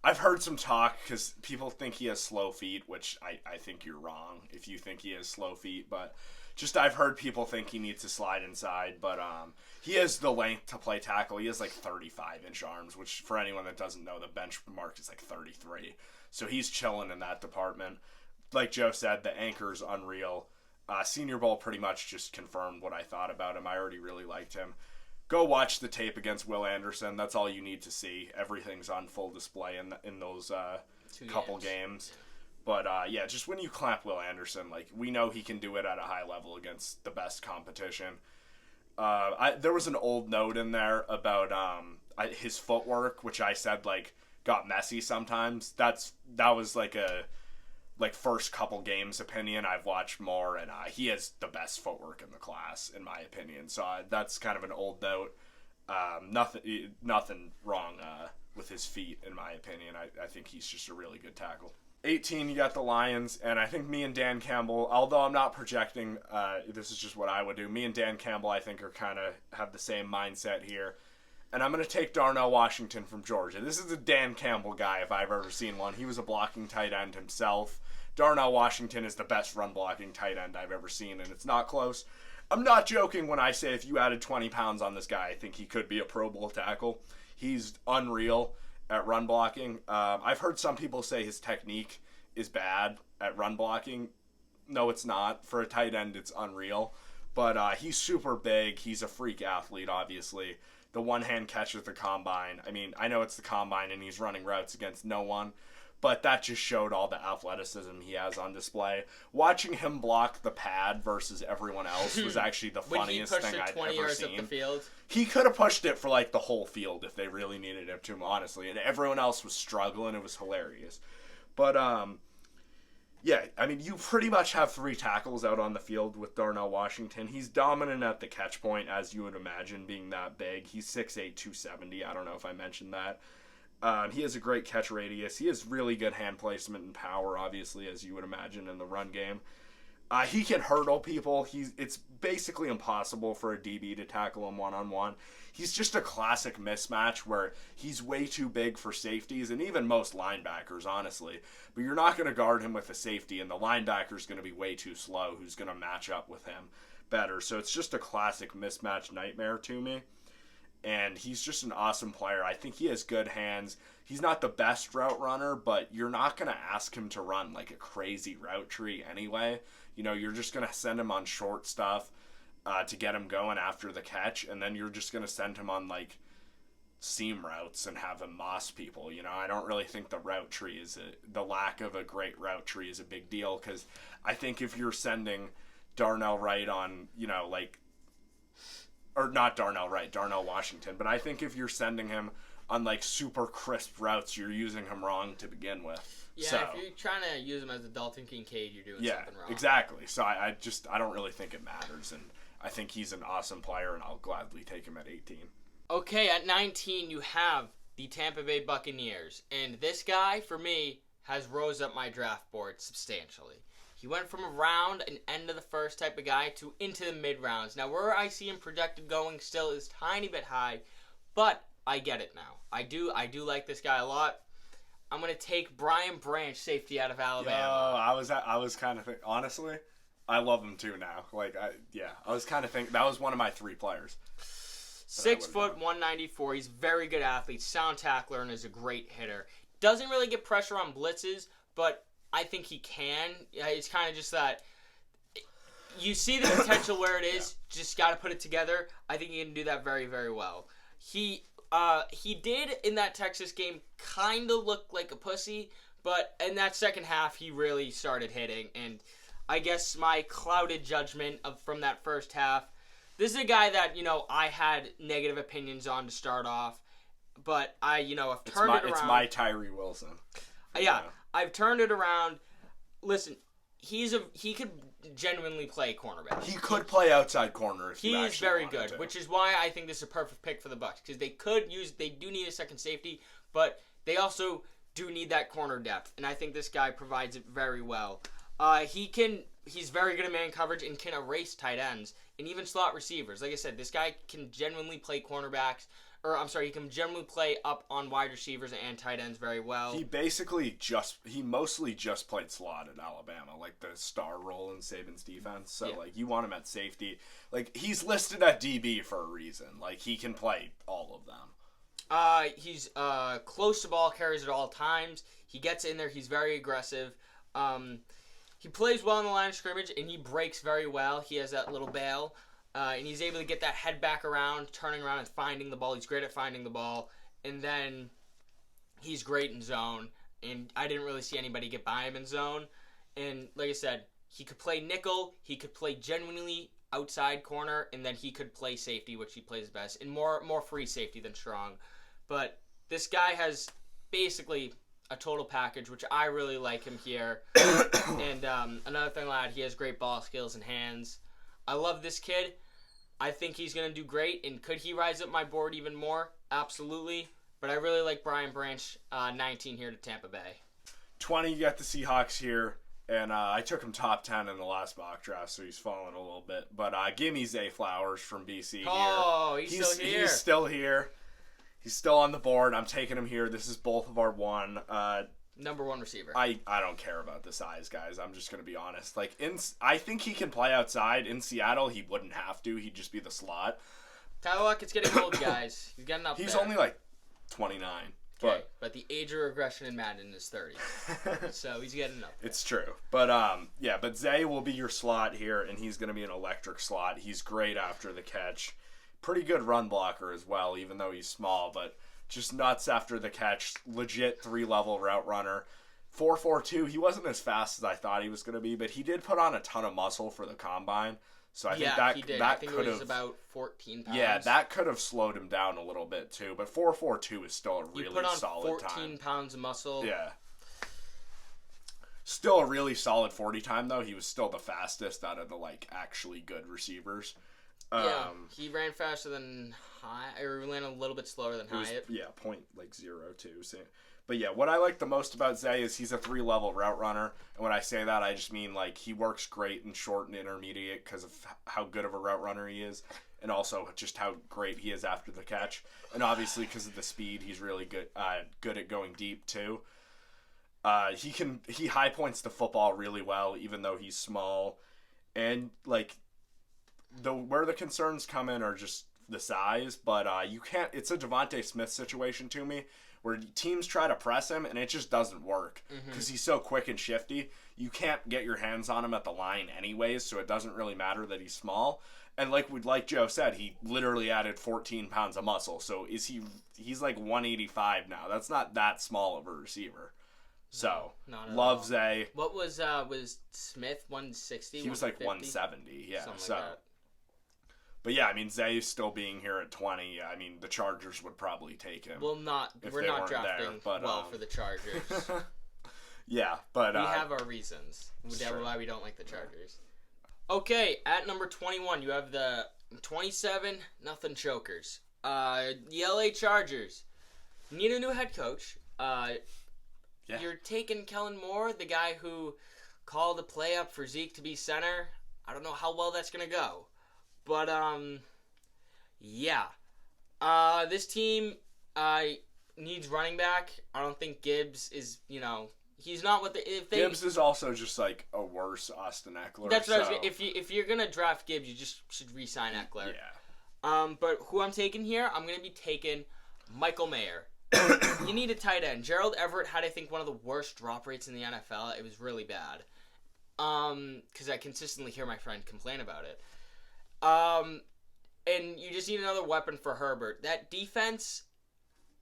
B: I've heard some talk because people think he has slow feet, which I think you're wrong if you think he has slow feet, but just I've heard people think he needs to slide inside, but he has the length to play tackle. He has like 35-inch arms, which for anyone that doesn't know, the benchmark is like 33. So he's chilling in that department. Like Joe said, the anchor is unreal. Senior Bowl pretty much just confirmed what I thought about him. I already really liked him. Go watch the tape against Will Anderson. That's all you need to see. Everything's on full display in those couple games. But, just when you clamp Will Anderson, we know he can do it at a high level against the best competition. There was an old note in there about his footwork, which I said, got messy sometimes. That was, a first couple games opinion. I've watched more, and he has the best footwork in the class, in my opinion. So that's kind of an old note. Nothing wrong with his feet, in my opinion. I think he's just a really good tackle. 18, you got the Lions, and I think me and Dan Campbell, although I'm not projecting, this is just what I would do. Me and Dan Campbell, I think, are kind of have the same mindset here. And I'm going to take Darnell Washington from Georgia. This is a Dan Campbell guy, if I've ever seen one. He was a blocking tight end himself. Darnell Washington is the best run-blocking tight end I've ever seen, and it's not close. I'm not joking when I say if you added 20 pounds on this guy, I think he could be a Pro Bowl tackle. He's unreal at run blocking. I've heard some people say his technique is bad at run blocking. No, it's not. For a tight end, it's unreal. But he's super big. He's a freak athlete, obviously. The one-hand catch at the combine. I mean, I know it's the combine and he's running routes against no one, but that just showed all the athleticism he has on display. Watching him block the pad versus everyone else was actually the funniest thing I've ever seen. Up the field. He could have pushed it for the whole field if they really needed it to him, honestly, and everyone else was struggling. It was hilarious. But you pretty much have 3 tackles out on the field with Darnell Washington. He's dominant at the catch point, as you would imagine, being that big. He's 6'8", 270. I don't know if I mentioned that. He has a great catch radius. He has really good hand placement and power, obviously, as you would imagine in the run game. He can hurdle people. It's basically impossible for a DB to tackle him one-on-one. He's just a classic mismatch where he's way too big for safeties and even most linebackers, honestly. But you're not going to guard him with a safety, and the linebacker's going to be way too slow who's going to match up with him better. So it's just a classic mismatch nightmare to me. And he's just an awesome player. I think he has good hands. He's not the best route runner, but you're not going to ask him to run like a crazy route tree anyway. You know, you're just going to send him on short stuff to get him going after the catch, and then you're just going to send him on like seam routes and have him moss people. You know, I don't really think the route tree the lack of a great route tree is a big deal, because I think if you're sending Darnell Wright on, you know, like, or not Darnell Wright, Darnell Washington, but I think if you're sending him on like super crisp routes, you're using him wrong to begin with.
A: Yeah,
B: so,
A: if you're trying to use him as a Dalton Kincaid, you're doing something wrong.
B: Yeah, exactly. So I don't really think it matters, and I think he's an awesome player, and I'll gladly take him at 18.
A: Okay, at 19 you have the Tampa Bay Buccaneers, and this guy, for me, has rose up my draft board substantially. He went from around an end of the first type of guy to into the mid-rounds. Now, where I see him projected going still is a tiny bit high, but I get it now. I do like this guy a lot. I'm going to take Brian Branch, safety out of Alabama.
B: I was kind of thinking, honestly, I love him too now. I was kind of thinking, that was one of my 3 players.
A: 6 foot, 194. He's a very good athlete, sound tackler, and is a great hitter. Doesn't really get pressure on blitzes, but I think he can. It's kind of just that you see the potential where it is, just got to put it together. I think he can do that very, very well. He did in that Texas game kind of look like a pussy, but in that second half he really started hitting, and I guess my clouded judgment from that first half, this is a guy that, you know, I had negative opinions on to start off, but I, you know, I've turned it around.
B: It's my Tyree Wilson.
A: Yeah, I've turned it around. Listen, he could genuinely play cornerback.
B: He could play outside corner if you actually
A: He's very
B: wanted
A: good,
B: to.
A: which is why I think this is a perfect pick for the Bucs, because they do need a second safety, but they also do need that corner depth, and I think this guy provides it very well. He's very good at man coverage and can erase tight ends and even slot receivers. Like I said, this guy can genuinely play cornerbacks. He can generally play up on wide receivers and tight ends very well.
B: He mostly just played slot at Alabama, like the star role in Saban's defense. So, you want him at safety. Like, he's listed at DB for a reason. Like, he can play all of them.
A: He's close to ball carries at all times. He gets in there. He's very aggressive. He plays well in the line of scrimmage, and he breaks very well. He has that little bail. And he's able to get that head back around, turning around and finding the ball. He's great at finding the ball. And then he's great in zone. And I didn't really see anybody get by him in zone. And like I said, he could play nickel. He could play genuinely outside corner. And then he could play safety, which he plays best. And more free safety than strong. But this guy has basically a total package, which I really like him here. And another thing I'll add, he has great ball skills and hands. I love this kid. I think he's going to do great. And could he rise up my board even more? Absolutely. But I really like Brian Branch, 19 here to Tampa Bay.
B: 20, you got the Seahawks here. And I took him top 10 in the last mock draft, so he's fallen a little bit. But give me Zay Flowers from BC here.
A: Oh, he's still here.
B: He's still here. He's still on the board. I'm taking him here. This is both of our one.
A: Number 1 receiver.
B: I don't care about the size, guys. I'm just going to be honest. Like, I think he can play outside. In Seattle, he wouldn't have to. He'd just be the slot.
A: Tyler Lockett's getting old, guys. He's getting up there.
B: He's only like 29.
A: Okay, but the age of regression in Madden is 30. So he's getting up there.
B: It's true. But, but Zay will be your slot here, and he's going to be an electric slot. He's great after the catch. Pretty good run blocker as well, even though he's small, but just nuts after the catch. Legit 3-level route runner. 4.42. He wasn't as fast as I thought he was going to be, but he did put on a ton of muscle for the combine. So I think that
A: he did.
B: That
A: I think
B: could
A: it was
B: have
A: about 14 pounds.
B: Yeah, that could have slowed him down a little bit too. But 4.42 is still a really
A: put on
B: solid
A: 14 pounds of muscle.
B: Yeah. Still a really solid 40 time though. He was still the fastest out of the actually good receivers.
A: He ran faster than Hyatt, or ran a little bit slower than Hyatt.
B: Point like 0.02. So. But yeah, what I like the most about Zay is he's a 3-level route runner. And when I say that, I just mean like he works great in short and intermediate because of how good of a route runner he is. And also just how great he is after the catch. And obviously because of the speed, he's really good at going deep too. He high points the football really well, even though he's small. And like where the concerns come in are just the size, but you can't. It's a Devontae Smith situation to me, where teams try to press him and it just doesn't work because he's so quick and shifty. You can't get your hands on him at the line anyways, so it doesn't really matter that he's small. And like Joe said, he literally added 14 pounds of muscle. So he's like 185 now. That's not that small of a receiver. So love Zay.
A: What was Smith 160?
B: He was like 170. Yeah.
A: Something
B: so.
A: Like that.
B: But yeah, I mean, Zay still being here at 20, I mean, the Chargers would probably take him.
A: We're not drafting for the Chargers.
B: Yeah, but...
A: we have our reasons why we don't like the Chargers. Okay, at number 21, you have the 27-0 Chokers. The LA Chargers need a new head coach. You're taking Kellen Moore, the guy who called the play up for Zeke to be center. I don't know how well that's going to go. But, this team needs running back. I don't think Gibbs is, he's not what
B: Gibbs is also just, like, a worse Austin Eckler.
A: That's what I was if you're going to draft Gibbs, you just should re-sign Eckler.
B: Yeah.
A: But who I'm taking here, I'm going to be taking Michael Mayer. You need a tight end. Gerald Everett had, I think, one of the worst drop rates in the NFL. It was really bad. Because I consistently hear my friend complain about it. And you just need another weapon for Herbert. That defense,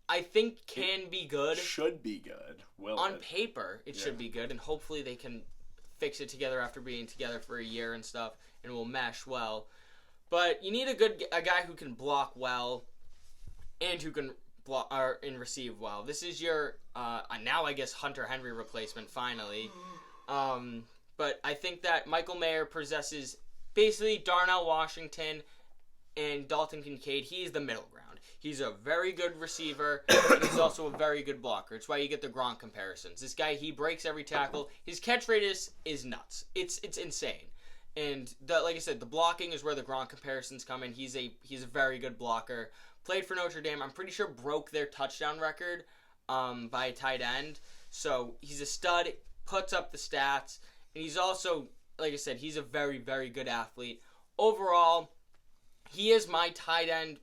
A: I think, can be good.
B: Should be good.
A: On paper, it should be good, and hopefully they can fix it together after being together for a year and stuff, and will mesh well. But you need a guy who can block well, and who can block and receive well. This is your now I guess Hunter Henry replacement finally. But I think that Michael Mayer possesses basically Darnell Washington and Dalton Kincaid. He's the middle ground. He's a very good receiver, and he's also a very good blocker. It's why you get the Gronk comparisons. This guy, he breaks every tackle. His catch rate is nuts. It's insane. And like I said, the blocking is where the Gronk comparisons come in. He's a very good blocker. Played for Notre Dame. I'm pretty sure broke their touchdown record by a tight end. So he's a stud, puts up the stats, and he's also, like I said, he's a very, very good athlete. Overall, he is my tight end,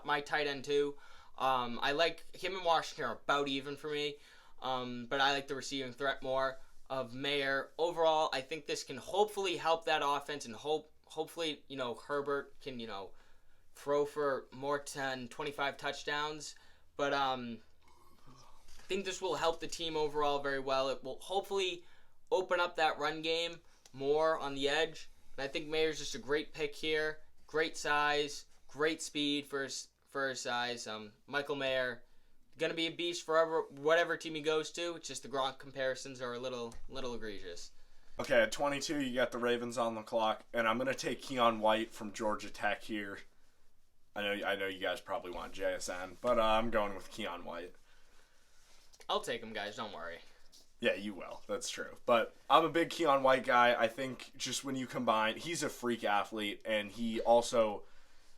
A: my tight end too. I like him and Washington are about even for me, but I like the receiving threat more of Mayer. Overall, I think this can hopefully help that offense, and hopefully, Herbert can, throw for more than 25 touchdowns. But I think this will help the team overall very well. It will hopefully open up that run game more on the edge. And I think Mayer's just a great pick here. Great size, great speed for his size. Michael Mayer, gonna be a beast forever, whatever team he goes to. It's just the Gronk comparisons are a little egregious.
B: Okay, at 22, you got the Ravens on the clock, and I'm gonna take Keon White from Georgia Tech here. I know you guys probably want JSN, but I'm going with Keon White.
A: I'll take him, guys. Don't worry.
B: Yeah, you will. That's true. But I'm a big Keon White guy. I think just when you combine, he's a freak athlete, and he also,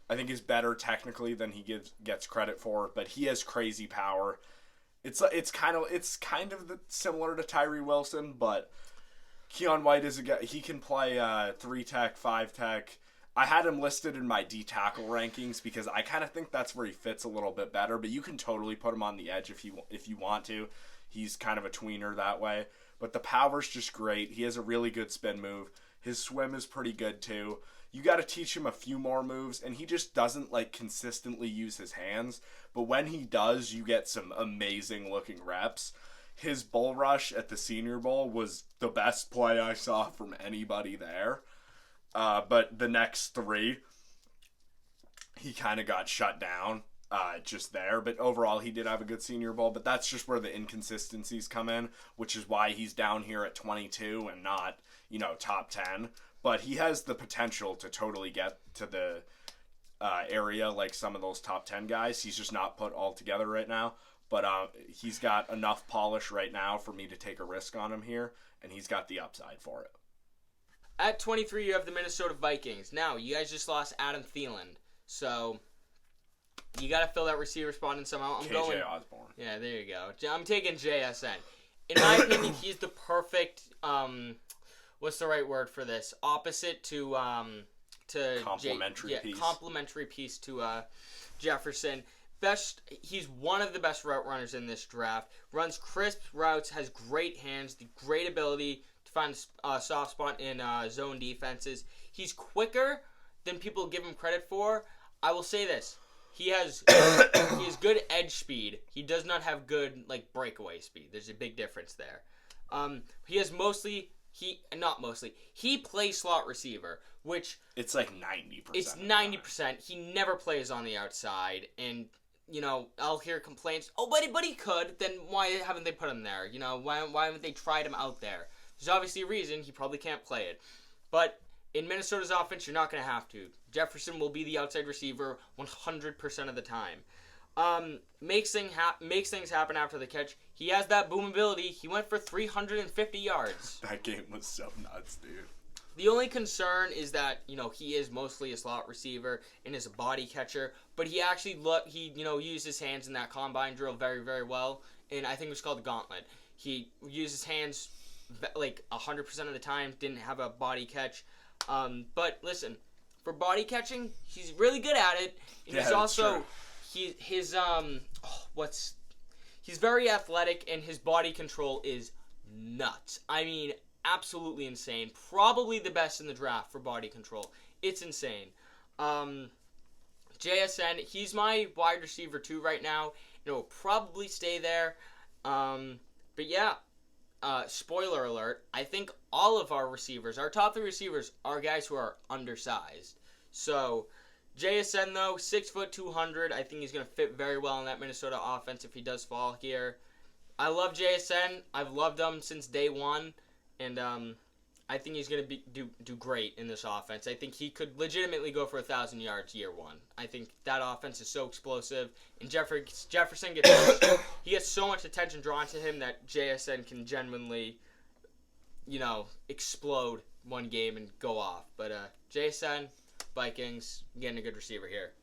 B: I think, is better technically than he gets credit for. But he has crazy power. It's kind of similar to Tyree Wilson, but Keon White is a guy. He can play 3-tech, 5-tech. I had him listed in my D-tackle rankings because I kind of think that's where he fits a little bit better. But you can totally put him on the edge if you want to. He's kind of a tweener that way. But the power's just great. He has a really good spin move. His swim is pretty good too. You got to teach him a few more moves, and he just doesn't consistently use his hands. But when he does, you get some amazing looking reps. His bull rush at the Senior Bowl was the best play I saw from anybody there. But the next three, he kind of got shut down. Just there, but overall he did have a good Senior Bowl, but that's just where the inconsistencies come in, which is why he's down here at 22 and not, top 10, but he has the potential to totally get to the area like some of those top 10 guys. He's just not put all together right now. But he's got enough polish right now for me to take a risk on him here, and he's got the upside for it.
A: At 23, you have the Minnesota Vikings. Now, you guys just lost Adam Thielen, so you got to fill that receiver spot in somehow.
B: KJ Osborne.
A: Yeah, there you go. I'm taking JSN. In my opinion, he's the perfect, what's the right word for this? Opposite to complementary piece to Jefferson. He's one of the best route runners in this draft. Runs crisp routes, has great hands, the great ability to find a soft spot in zone defenses. He's quicker than people give him credit for. I will say this: he has good edge speed. He does not have good breakaway speed. There's a big difference there. He plays slot receiver, which
B: it's like 90%.
A: It's 90%. He never plays on the outside, and I'll hear complaints. Oh, but he could. Then why haven't they put him there? Why haven't they tried him out there? There's obviously a reason. He probably can't play it. But in Minnesota's offense, you're not going to have to. Jefferson will be the outside receiver 100% of the time. Makes things happen after the catch. He has that boom ability. He went for 350 yards.
B: That game was so nuts, dude.
A: The only concern is that, he is mostly a slot receiver and is a body catcher, but he actually used his hands in that combine drill very, very well, and I think it was called the gauntlet. He used his hands 100% of the time, didn't have a body catch. But listen, for body catching, he's really good at it. And
B: yeah,
A: he's also
B: true.
A: He's very athletic, and his body control is nuts. I mean, absolutely insane. Probably the best in the draft for body control. It's insane. JSN, he's my wide receiver 2 right now. Will probably stay there. But yeah, spoiler alert, I think all of our top 3 receivers, are guys who are undersized. So, JSN though, 6', 200. I think he's going to fit very well in that Minnesota offense if he does fall here. I love JSN. I've loved him since day one. And I think he's going to do great in this offense. I think he could legitimately go for 1,000 yards year one. I think that offense is so explosive. And Jefferson gets so much attention drawn to him that JSN can genuinely, explode one game and go off. But JSN, Vikings, getting a good receiver here.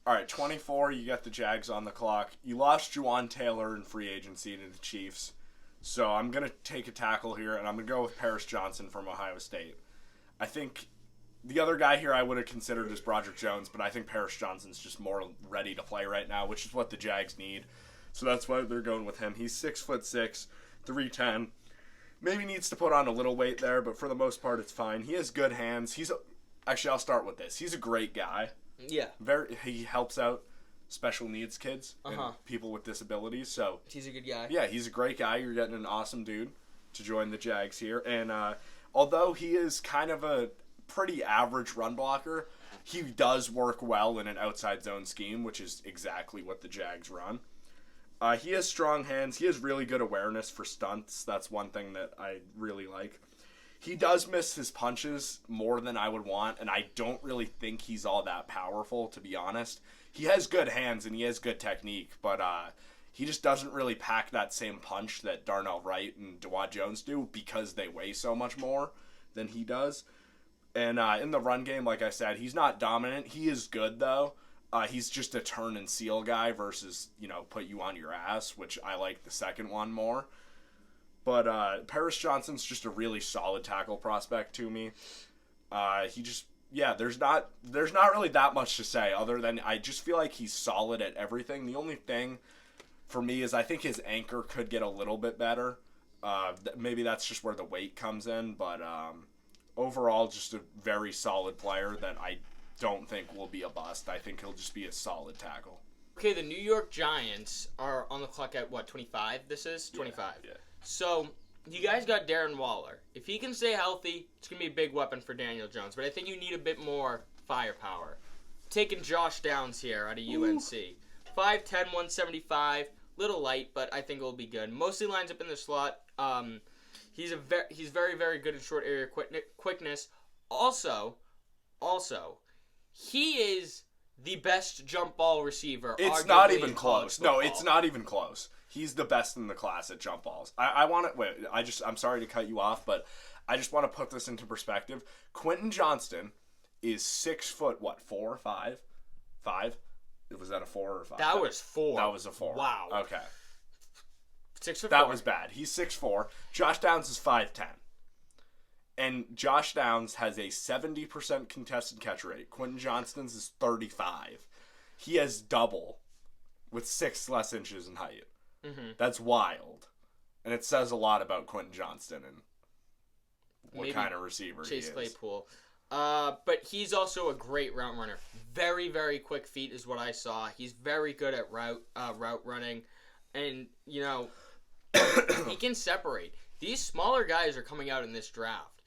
B: All right, 24, you got the Jags on the clock. You lost Juwan Taylor in free agency to the Chiefs. So I'm going to take a tackle here, and I'm going to go with Paris Johnson from Ohio State. I think the other guy here I would have considered is Broderick Jones, but I think Paris Johnson's just more ready to play right now, which is what the Jags need. So that's why they're going with him. He's 6'6", 310. Maybe needs to put on a little weight there, but for the most part, it's fine. He has good hands. Actually, I'll start with this. He's a great guy.
A: Yeah.
B: He helps out special needs kids and people with disabilities. So
A: he's a good guy.
B: Yeah, he's a great guy. You're getting an awesome dude to join the Jags here. And although he is kind of a pretty average run blocker, he does work well in an outside zone scheme, which is exactly what the Jags run. He has strong hands. He has really good awareness for stunts. That's one thing that I really like. He does miss his punches more than I would want, and I don't really think he's all that powerful, to be honest. He has good hands and he has good technique, but he just doesn't really pack that same punch that Darnell Wright and Dawand Jones do because they weigh so much more than he does. And in the run game, like I said, he's not dominant. He is good, though. He's just a turn and seal guy versus, put you on your ass, which I like the second one more. But Paris Johnson's just a really solid tackle prospect to me. There's not really that much to say other than I just feel like he's solid at everything. The only thing for me is I think his anchor could get a little bit better. Maybe that's just where the weight comes in, but overall just a very solid player that I don't think will be a bust. I think he'll just be a solid tackle.
A: Okay, the New York Giants are on the clock at, 25 this is? 25.
B: Yeah.
A: So, you guys got Darren Waller. If he can stay healthy, it's going to be a big weapon for Daniel Jones. But I think you need a bit more firepower. Taking Josh Downs here out of UNC. 5'10", 175. Little light, but I think it'll be good. Mostly lines up in the slot. He's very, very good in short area quickness. Also, he is the best jump ball receiver.
B: It's not
A: arguably
B: even
A: in college
B: close. No,
A: football.
B: it's not even close. He's the best in the class at jump balls. I want to wait. I'm sorry to cut you off, but I just want to put this into perspective. Quentin Johnston is 6 foot, what, 4, 5? 5? Was that a 4 or 5?
A: That was 4.
B: That was a 4.
A: Wow.
B: Okay.
A: 6 foot
B: That
A: 4.
B: was bad. He's 6'4". Josh Downs is 5'10". And Josh Downs has a 70% contested catch rate. Quentin Johnston's is 35. He has double with 6 less inches in height.
A: Mm-hmm.
B: That's wild. And it says a lot about Quentin Johnston and what
A: Maybe
B: kind of receiver
A: Chase
B: he is.
A: Claypool. But he's also a great route runner. Very, very quick feet is what I saw. He's very good at route running. And, you know, he can separate. These smaller guys are coming out in this draft.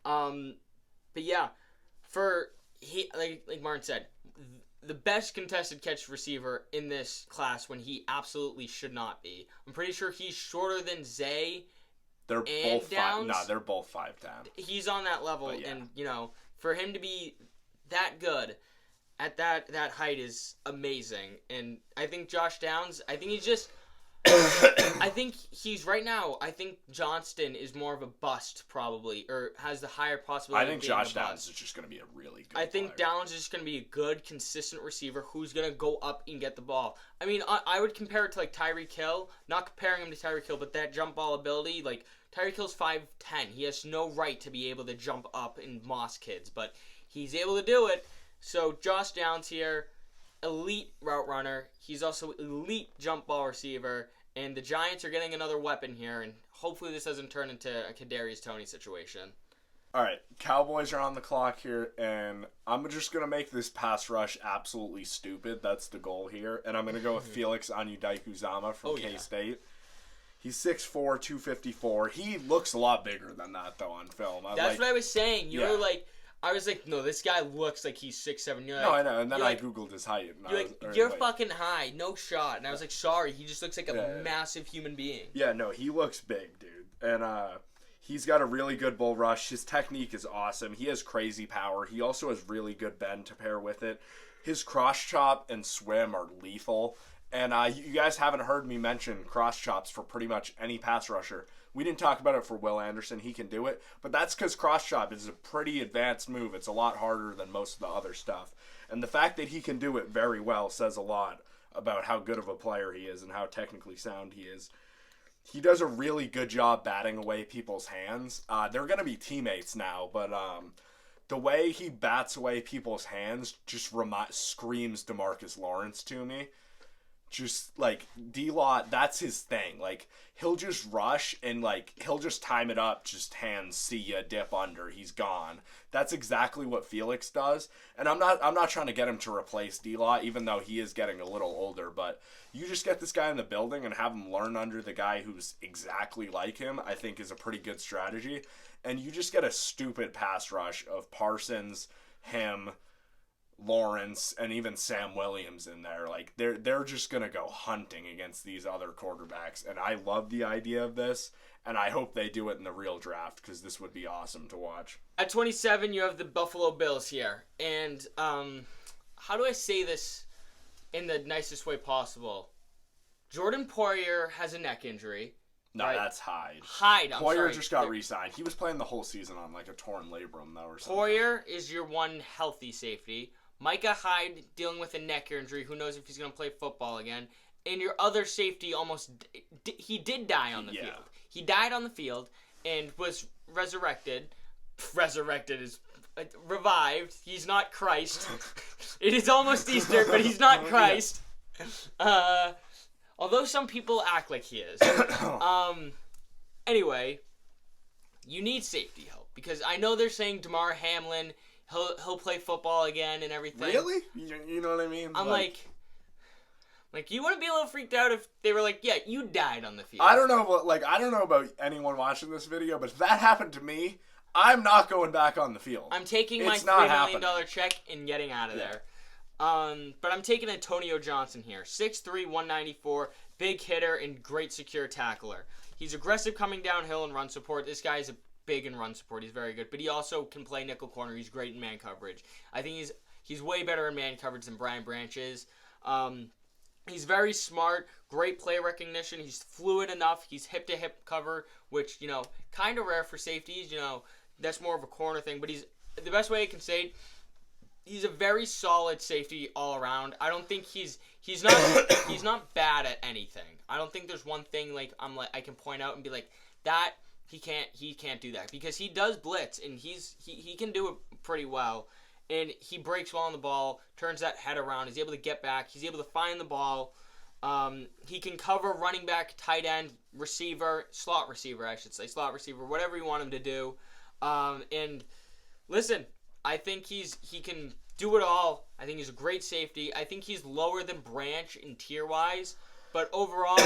A: But yeah, like Martin said, the best contested catch receiver in this class when he absolutely should not be. I'm pretty sure he's shorter than Zay.
B: They're both
A: Downs.
B: 5. No, they're both 5'10".
A: He's on that level,
B: Yeah.
A: and you know, for him to be that good at that height is amazing. And I think Josh Downs, I think he's just. I think he's right now. I think Johnston is more of a bust, probably, or has the higher possibility.
B: I think
A: of being
B: Josh
A: a bust.
B: Downs is just going to be a really good
A: I think
B: player.
A: Downs is just going to be a good, consistent receiver who's going to go up and get the ball. I mean, I would compare it to like Tyreek Hill. Not comparing him to Tyreek Hill, but that jump ball ability. Like Tyreek Hill's 5'10". He has no right to be able to jump up and moss kids, but he's able to do it. So Josh Downs here, elite route runner. He's also elite jump ball receiver. And the Giants are getting another weapon here, and hopefully this doesn't turn into a Kadarius Toney situation.
B: All right, Cowboys are on the clock here, and I'm just going to make this pass rush absolutely stupid. That's the goal here. And I'm going to go with Felix Anudike-Uzomah from K-State. He's 6'4", 254. He looks a lot bigger than that, though, on film.
A: That's what I was saying. You were like, I was like, no, this guy looks like he's 6'7". You're like,
B: no, I know. And then I Googled his height. And
A: you're like, you're fucking high. No shot. And I was like, sorry. He just looks like a massive human being.
B: Yeah, no, he looks big, dude. And he's got a really good bull rush. His technique is awesome. He has crazy power. He also has really good bend to pair with it. His cross chop and swim are lethal. And you guys haven't heard me mention cross chops for pretty much any pass rusher. We didn't talk about it for Will Anderson. He can do it. But that's because cross chop is a pretty advanced move. It's a lot harder than most of the other stuff. And the fact that he can do it very well says a lot about how good of a player he is and how technically sound he is. He does a really good job batting away people's hands. They're going to be teammates now, but the way he bats away people's hands just screams DeMarcus Lawrence to me. Just, like, D-Law, that's his thing. Like, he'll just rush and, like, he'll just time it up, just hands, see ya, dip under, he's gone. That's exactly what Felix does. And I'm not trying to get him to replace D-Law, even though he is getting a little older, but you just get this guy in the building and have him learn under the guy who's exactly like him, I think is a pretty good strategy. And you just get a stupid pass rush of Parsons, him, Lawrence, and even Sam Williams in there. Like, they're just going to go hunting against these other quarterbacks. And I love the idea of this, and I hope they do it in the real draft, because this would be awesome to watch.
A: At 27, you have the Buffalo Bills here. And how do I say this in the nicest way possible? Jordan Poyer has a neck injury.
B: No,
A: right?
B: that's Hyde.
A: Poyer
B: just got re-signed. He was playing the whole season on, like, a torn labrum, though, or something.
A: Poyer is your one healthy safety. Micah Hyde dealing with a neck injury. Who knows if he's going to play football again. And your other safety he did die on the field. He died on the field and was resurrected. Resurrected is revived. He's not Christ. It is almost Easter, but he's not Christ. Although some people act like he is. Anyway, you need safety help. Because I know they're saying Damar Hamlin, he'll play football again and everything.
B: Really? You know what I mean?
A: I'm like, you wouldn't be a little freaked out if they were like, yeah, you died on the field.
B: I don't know about anyone watching this video, but if that happened to me, I'm not going back on the field.
A: I'm taking my $3 million check and getting out of there. But I'm taking Antonio Johnson here. 6'3", 194, big hitter and great secure tackler. He's aggressive coming downhill and run support. This guy's big in run support. He's very good. But he also can play nickel corner. He's great in man coverage. I think He's way better in man coverage than Brian Branch is. He's very smart, great play recognition. He's fluid enough. He's hip-to-hip cover, which, kind of rare for safeties. That's more of a corner thing. But the best way I can say it, he's a very solid safety all around. I don't think he's not bad at anything. I don't think there's one thing I can point out and be like that he can't do that, because he does blitz and he can do it pretty well, and he breaks well on the ball, turns that head around, he's able to get back, he's able to find the ball. He can cover running back, tight end, receiver, slot receiver, whatever you want him to do. And listen, I think he can do it all. I think he's a great safety. I think he's lower than Branch in tier-wise. But overall,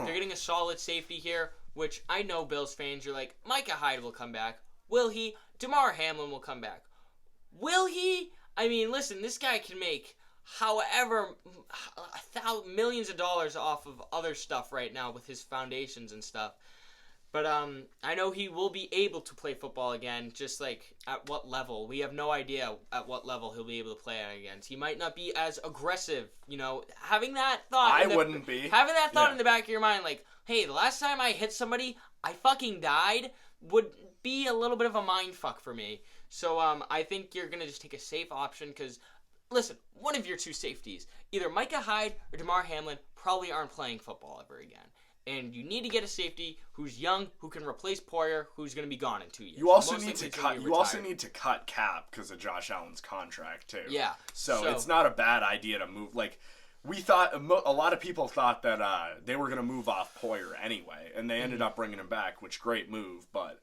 A: they're getting a solid safety here, which I know Bills fans, you're like, Micah Hyde will come back. Will he? Damar Hamlin will come back. Will he? I mean, listen, this guy can make however millions of dollars off of other stuff right now with his foundations and stuff. But I know he will be able to play football again, just like at what level. We have no idea at what level he'll be able to play against. He might not be as aggressive, having that thought.
B: I wouldn't be.
A: Having that thought in the back of your mind, like, hey, the last time I hit somebody, I fucking died, would be a little bit of a mind fuck for me. So I think you're going to just take a safe option because, listen, one of your two safeties, either Micah Hyde or Damar Hamlin, probably aren't playing football ever again. And you need to get a safety who's young, who can replace Poyer, who's going to be gone in 2 years.
B: You also need to cut. You also need to cut cap because of Josh Allen's contract too.
A: Yeah.
B: So it's not a bad idea to move. Like we thought, a lot of people thought that they were going to move off Poyer anyway, and they ended up bringing him back, which great move. But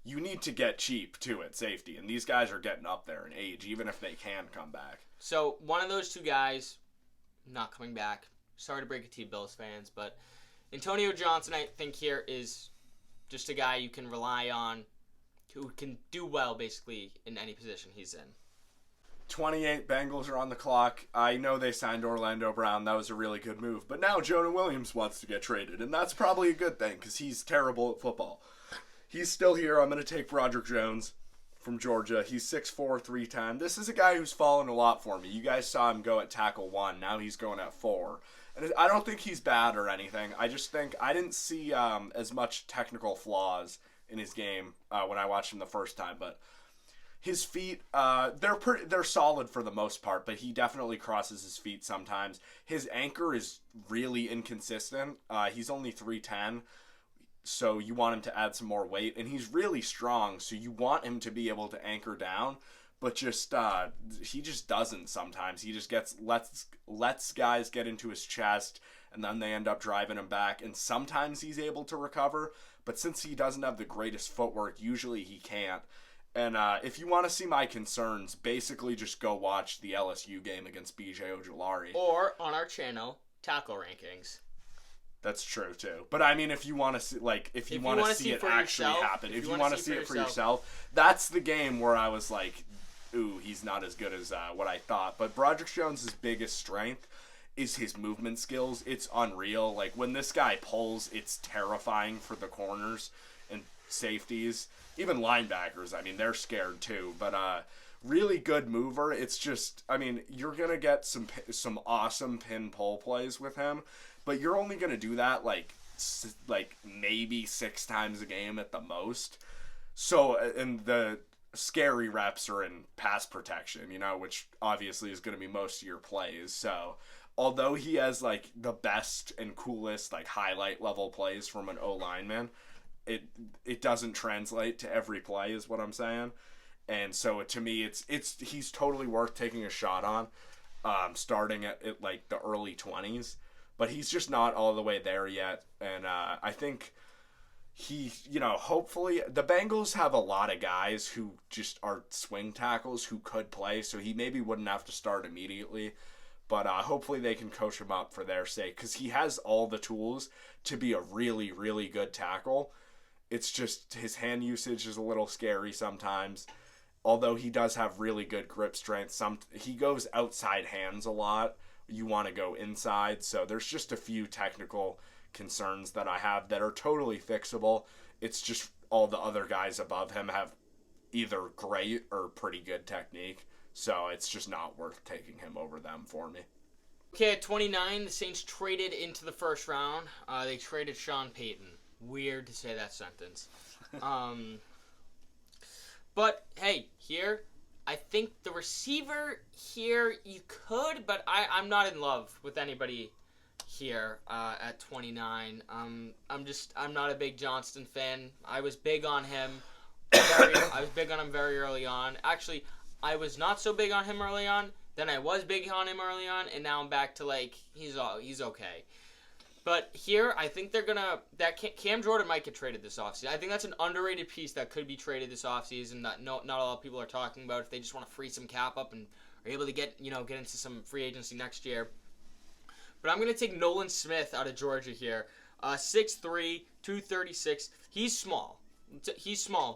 B: you need to get cheap too at safety, and these guys are getting up there in age, even if they can come back.
A: So one of those two guys, not coming back. Sorry to break it to you, Bills fans, but Antonio Johnson, I think, here is just a guy you can rely on who can do well, basically, in any position he's in.
B: 28 Bengals are on the clock. I know they signed Orlando Brown. That was a really good move. But now Jonah Williams wants to get traded, and that's probably a good thing because he's terrible at football. He's still here. I'm going to take Broderick Jones from Georgia. He's 6'4", 310. This is a guy who's fallen a lot for me. You guys saw him go at tackle 1. Now he's going at 4. And I don't think he's bad or anything. I just think I didn't see as much technical flaws in his game when I watched him the first time. But his feet, they're solid for the most part, but he definitely crosses his feet sometimes. His anchor is really inconsistent. He's only 310, so you want him to add some more weight. And he's really strong, so you want him to be able to anchor down. But he just doesn't sometimes. He just lets guys get into his chest, and then they end up driving him back. And sometimes he's able to recover, but since he doesn't have the greatest footwork, usually he can't. And if you want to see my concerns, basically just go watch the LSU game against B.J. Ojulari.
A: Or on our channel, Tackle Rankings.
B: That's true too. But I mean, if you want to see, if you want to see it actually happen, if you want to see it for yourself, that's the game where I was like, ooh, he's not as good as what I thought. But Broderick Jones' biggest strength is his movement skills. It's unreal. Like, when this guy pulls, it's terrifying for the corners and safeties. Even linebackers, I mean, they're scared too. But really good mover. It's just, I mean, you're going to get some awesome pin pull plays with him. But you're only going to do that, like maybe 6 times a game at the most. So, and the scary reps are in pass protection, which obviously is going to be most of your plays. So although he has the best and coolest highlight level plays from an O lineman, it doesn't translate to every play is what I'm saying. And so to me, he's totally worth taking a shot on, starting at the early 20s, but he's just not all the way there yet. And I think hopefully the Bengals have a lot of guys who just are swing tackles who could play, so he maybe wouldn't have to start immediately. But hopefully they can coach him up for their sake because he has all the tools to be a really, really good tackle. It's just his hand usage is a little scary sometimes. Although he does have really good grip strength. He goes outside hands a lot. You want to go inside. So there's just a few technical concerns that I have that are totally fixable. It's just all the other guys above him have either great or pretty good technique. So it's just not worth taking him over them for me.
A: Okay, at 29, the Saints traded into the first round. They traded Sean Payton. Weird to say that sentence. But, hey, here, I think the receiver here, you could, but I'm not in love with anybody here at 29. I'm not a big Johnston fan. I was big on him. I was big on him very early on. Actually, I was not so big on him early on. Then I was big on him early on, and now I'm back to he's okay. But here, I think Cam Jordan might get traded this offseason. I think that's an underrated piece that could be traded this offseason that not a lot of people are talking about if they just want to free some cap up and are able to get into some free agency next year. But I'm going to take Nolan Smith out of Georgia here. 6'3", 236. He's small.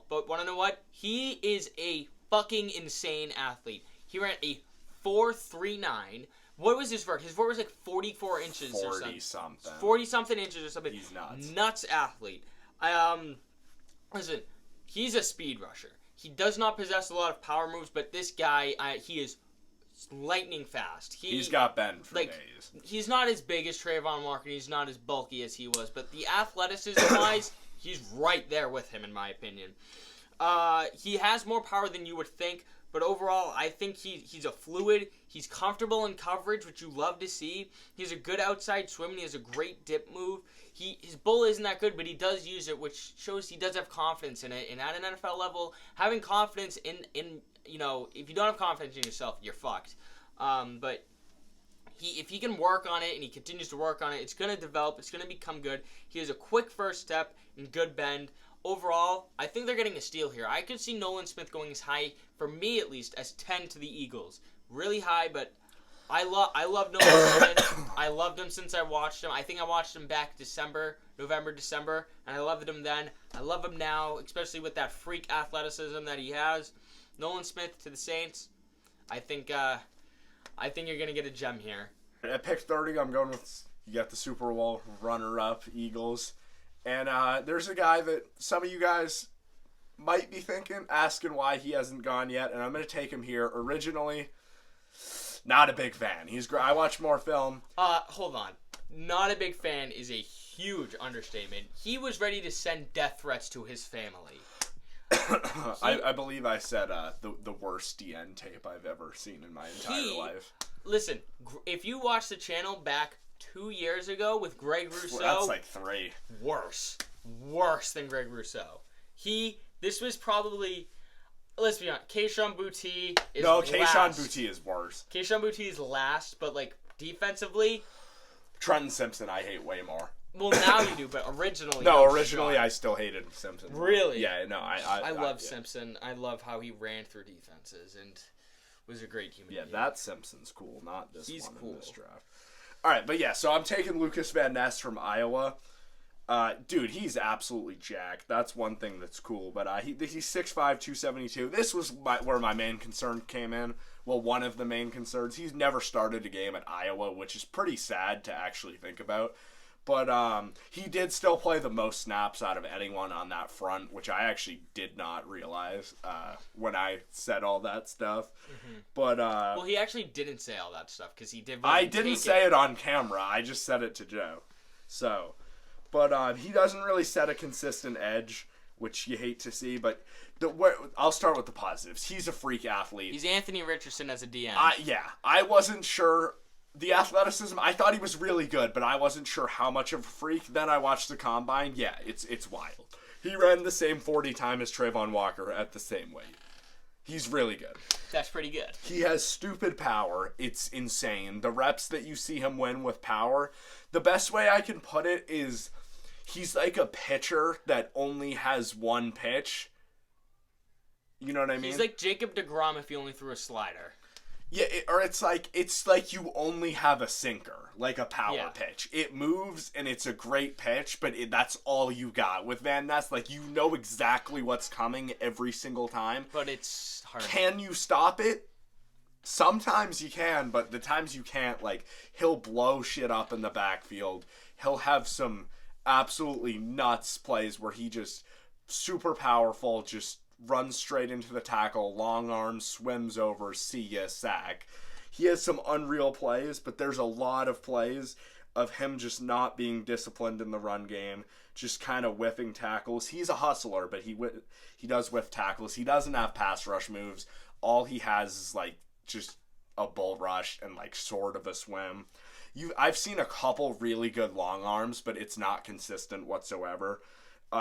A: But want to know what? He is a fucking insane athlete. He ran a 4.39. What was his vert? His vert was 44 inches
B: 40
A: or something. 40-something inches or something.
B: He's nuts.
A: Nuts athlete. Listen, he's a speed rusher. He does not possess a lot of power moves, but this guy, he is lightning fast.
B: He's got bend for days.
A: He's not as big as Trayvon Walker. He's not as bulky as he was, but the athleticism-wise, he's right there with him, in my opinion. He has more power than you would think, but overall, I think he's a fluid. He's comfortable in coverage, which you love to see. He has a good outside swim, and he has a great dip move. His bull isn't that good, but he does use it, which shows he does have confidence in it. And at an NFL level, having confidence in if you don't have confidence in yourself, you're fucked. But if he can work on it and he continues to work on it, it's going to develop. It's going to become good. He has a quick first step and good bend. Overall, I think they're getting a steal here. I could see Nolan Smith going as high, for me at least, as 10 to the Eagles. Really high, but I love Nolan Smith. I loved him since I watched him. I think I watched him back November, December, and I loved him then. I love him now, especially with that freak athleticism that he has. Nolan Smith to the Saints. I think you're going to get a gem here.
B: At pick 30, I'm going with, you got the Super Bowl runner-up Eagles. And there's a guy that some of you guys might be asking why he hasn't gone yet, and I'm going to take him here. Originally, not a big fan. I watch more film.
A: Hold on. Not a big fan is a huge understatement. He was ready to send death threats to his family.
B: I believe I said the worst DN tape I've ever seen in my entire life. Listen,
A: if you watch the channel back 2 years ago with Greg Rousseau.
B: That's like 3.
A: Worse than Greg Rousseau. This was probably, let's be honest, Kayshon Boutte is last.
B: No, Kayshon Boutte is worse.
A: Kayshon Boutte is last, but defensively.
B: Trenton Simpson I hate way more.
A: Well, now you do, but originally.
B: No, originally I still hated Simpson.
A: Really?
B: Yeah, no, I
A: love Simpson. I love how he ran through defenses and was a great human being.
B: Yeah, that Simpson's cool, not this
A: He's
B: one
A: cool.
B: in this draft. All right, but yeah, so I'm taking Lucas Van Ness from Iowa. Dude, he's absolutely jacked. That's one thing that's cool. But he's 6'5", 272. This was where my main concern came in. Well, one of the main concerns. He's never started a game at Iowa, which is pretty sad to actually think about. But he did still play the most snaps out of anyone on that front, which I actually did not realize when I said all that stuff. Mm-hmm. But
A: well, he actually didn't say all that stuff because he did.
B: I didn't say it on camera. I just said it to Joe. So, but he doesn't really set a consistent edge, which you hate to see. But I'll start with the positives. He's a freak athlete.
A: He's Anthony Richardson as a DM.
B: I wasn't sure. The athleticism, I thought he was really good, but I wasn't sure how much of a freak. Then I watched the combine. Yeah, it's wild. He ran the same 40 time as Trayvon Walker at the same weight. He's really good.
A: That's pretty good.
B: He has stupid power. It's insane. The reps that you see him win with power, the best way I can put it is he's like a pitcher that only has one pitch. You know what I mean?
A: He's like Jacob deGrom if he only threw a slider.
B: Yeah, it's like you only have a sinker, like a power pitch. It moves and it's a great pitch, but that's all you got. With Van Ness, you know exactly what's coming every single time.
A: But it's hard.
B: Can you stop it? Sometimes you can, but the times you can't, he'll blow shit up in the backfield. He'll have some absolutely nuts plays where he just super powerful, just runs straight into the tackle, long arm, swims over, see ya, sack. He has some unreal plays, but there's a lot of plays of him just not being disciplined in the run game, just kind of whiffing tackles. He's a hustler, but he does whiff tackles. He doesn't have pass rush moves. All he has is like just a bull rush and like sort of a swim. I've seen a couple really good long arms, but it's not consistent whatsoever.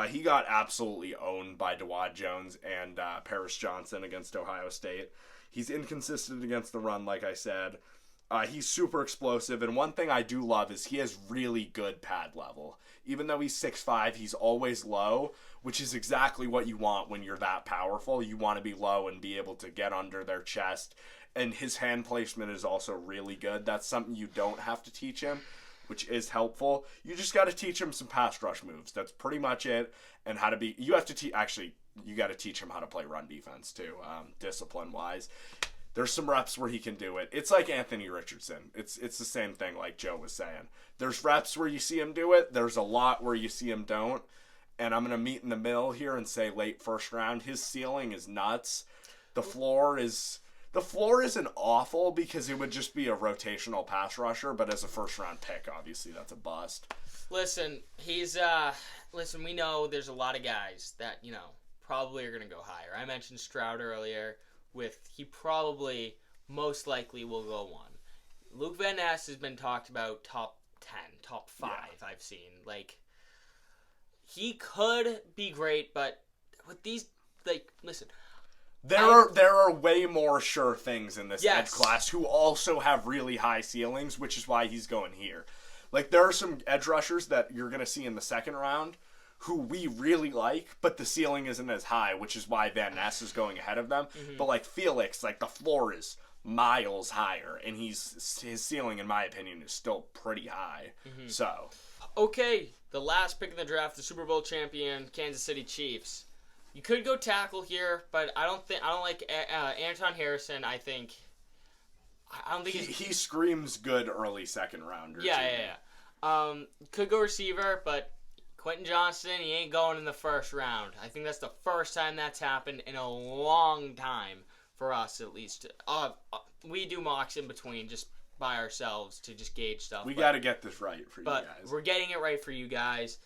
B: He got absolutely owned by Dawad Jones and Paris Johnson against Ohio State. He's inconsistent against the run, like I said. He's super explosive, and one thing I do love is he has really good pad level. Even though he's 6'5", he's always low, which is exactly what you want when you're that powerful. You want to be low and be able to get under their chest, and his hand placement is also really good. That's something you don't have to teach him, which is helpful. You just got to teach him some pass rush moves. That's pretty much it, and how to be. You have to you got to teach him how to play run defense too, discipline-wise. There's some reps where he can do it. It's like Anthony Richardson. It's the same thing like Joe was saying. There's reps where you see him do it. There's a lot where you see him don't. And I'm going to meet in the middle here and say late first round. His ceiling is nuts. The floor isn't awful because it would just be a rotational pass rusher, but as a first round pick, obviously that's a bust.
A: Listen, we know there's a lot of guys that, probably are going to go higher. I mentioned Stroud earlier. He probably most likely will go 1. Luke Van Ness has been talked about top 10, top 5 yeah. I've seen. Like, he could be great, but with these, listen.
B: There are way more sure things in this edge class who also have really high ceilings, which is why he's going here. Like, there are some edge rushers that you're going to see in the second round who we really like, but the ceiling isn't as high, which is why Van Ness is going ahead of them. Mm-hmm. But like Felix, like the floor is miles higher, and his ceiling, in my opinion, is still pretty high. Mm-hmm. So,
A: okay, the last pick in the draft, the Super Bowl champion, Kansas City Chiefs. You could go tackle here, but I don't like Anton Harrison. I don't think
B: he screams good early second rounder.
A: Yeah. Could go receiver, but Quentin Johnston, he ain't going in the first round. I think that's the first time that's happened in a long time for us, at least. We do mocks in between just by ourselves to just gauge stuff.
B: We got to get this right for you guys.
A: But we're getting it right for you guys.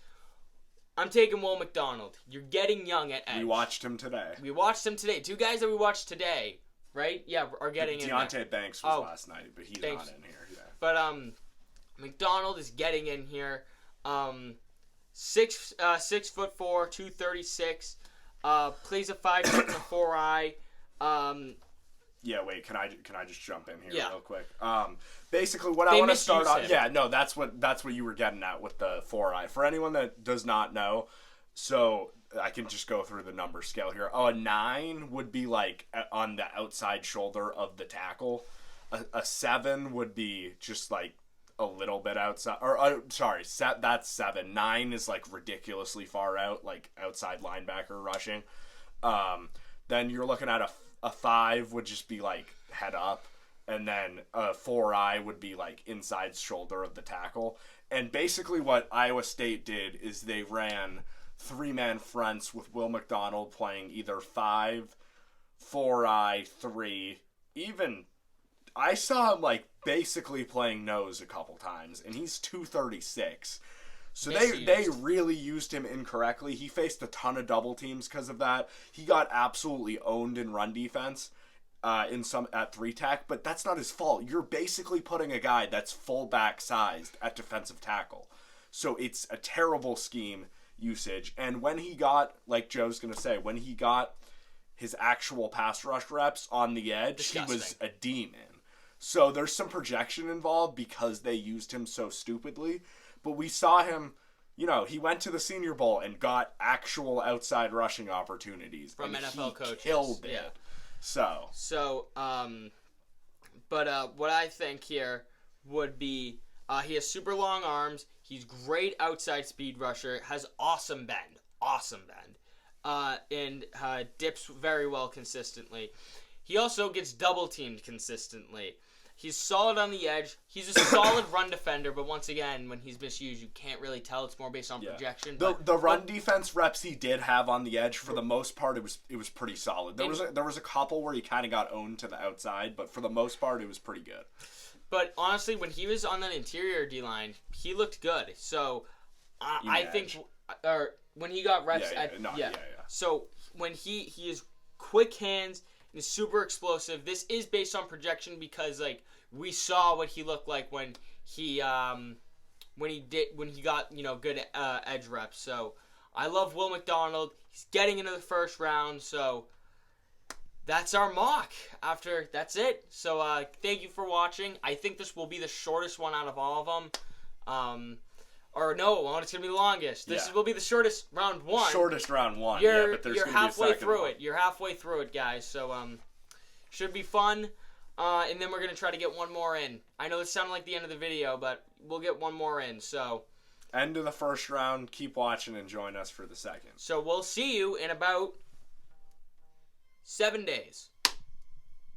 A: I'm taking Will McDonald. You're getting young at edge.
B: We watched him today.
A: Two guys that we watched today, right? Yeah, are getting in there.
B: Deontay Banks was last night, but he's not in here. Yeah.
A: But McDonald is getting in here. 6'4", 236. Plays a 5 in the 4-eye.
B: Yeah, wait. Can I just jump in here real quick? Basically, what I want to start on. Yeah, no, that's what you were getting at with the 4-eye. For anyone that does not know, so I can just go through the number scale here. A 9 would be like on the outside shoulder of the tackle. A 7 would be just like a little bit outside, that's 7. 9 is like ridiculously far out, like outside linebacker rushing. Then you're looking at a 5 would just be like head up, and then a 4-eye would be like inside shoulder of the tackle. And basically what Iowa State did is they ran 3-man fronts with Will McDonald playing either 5, 4-eye, 3, even I saw him like basically playing nose a couple times, and he's 236. So they really used him incorrectly. He faced a ton of double teams because of that. He got absolutely owned in run defense at 3-tech, but that's not his fault. You're basically putting a guy that's fullback sized at defensive tackle. So it's a terrible scheme usage. And when he got, like Joe's going to say, when he got his actual pass rush reps on the edge, he was a demon. So there's some projection involved because they used him so stupidly. But we saw him, he went to the Senior Bowl and got actual outside rushing opportunities.
A: From NFL coaches.
B: Killed it.
A: Yeah.
B: So,
A: but what I think here would be, he has super long arms. He's great outside speed rusher. Has awesome bend. And dips very well consistently. He also gets double teamed consistently. He's solid on the edge. He's a solid run defender, but once again, when he's misused, you can't really tell. It's more based on projection.
B: The run defense reps he did have on the edge, for the most part, it was pretty solid. There was a couple where he kind of got owned to the outside, but for the most part, it was pretty good.
A: But honestly, when he was on that interior D-line, he looked good. So I think, or when he got reps So when he has quick hands and is super explosive. This is based on projection because like we saw what he looked like when he got good edge reps. So I love Will McDonald. He's getting into the first round. So that's our mock. That's it. So thank you for watching. I think this will be the shortest one out of all of them. Or no, it's going to be the longest. This will be the shortest round one.
B: Shortest round one.
A: But there's you're halfway through it. You're halfway through it, guys. So should be fun. And then we're going to try to get one more in. I know this sounded like the end of the video, but we'll get one more in. So
B: end of the first round. Keep watching and join us for the second.
A: So we'll see you in about 7 days.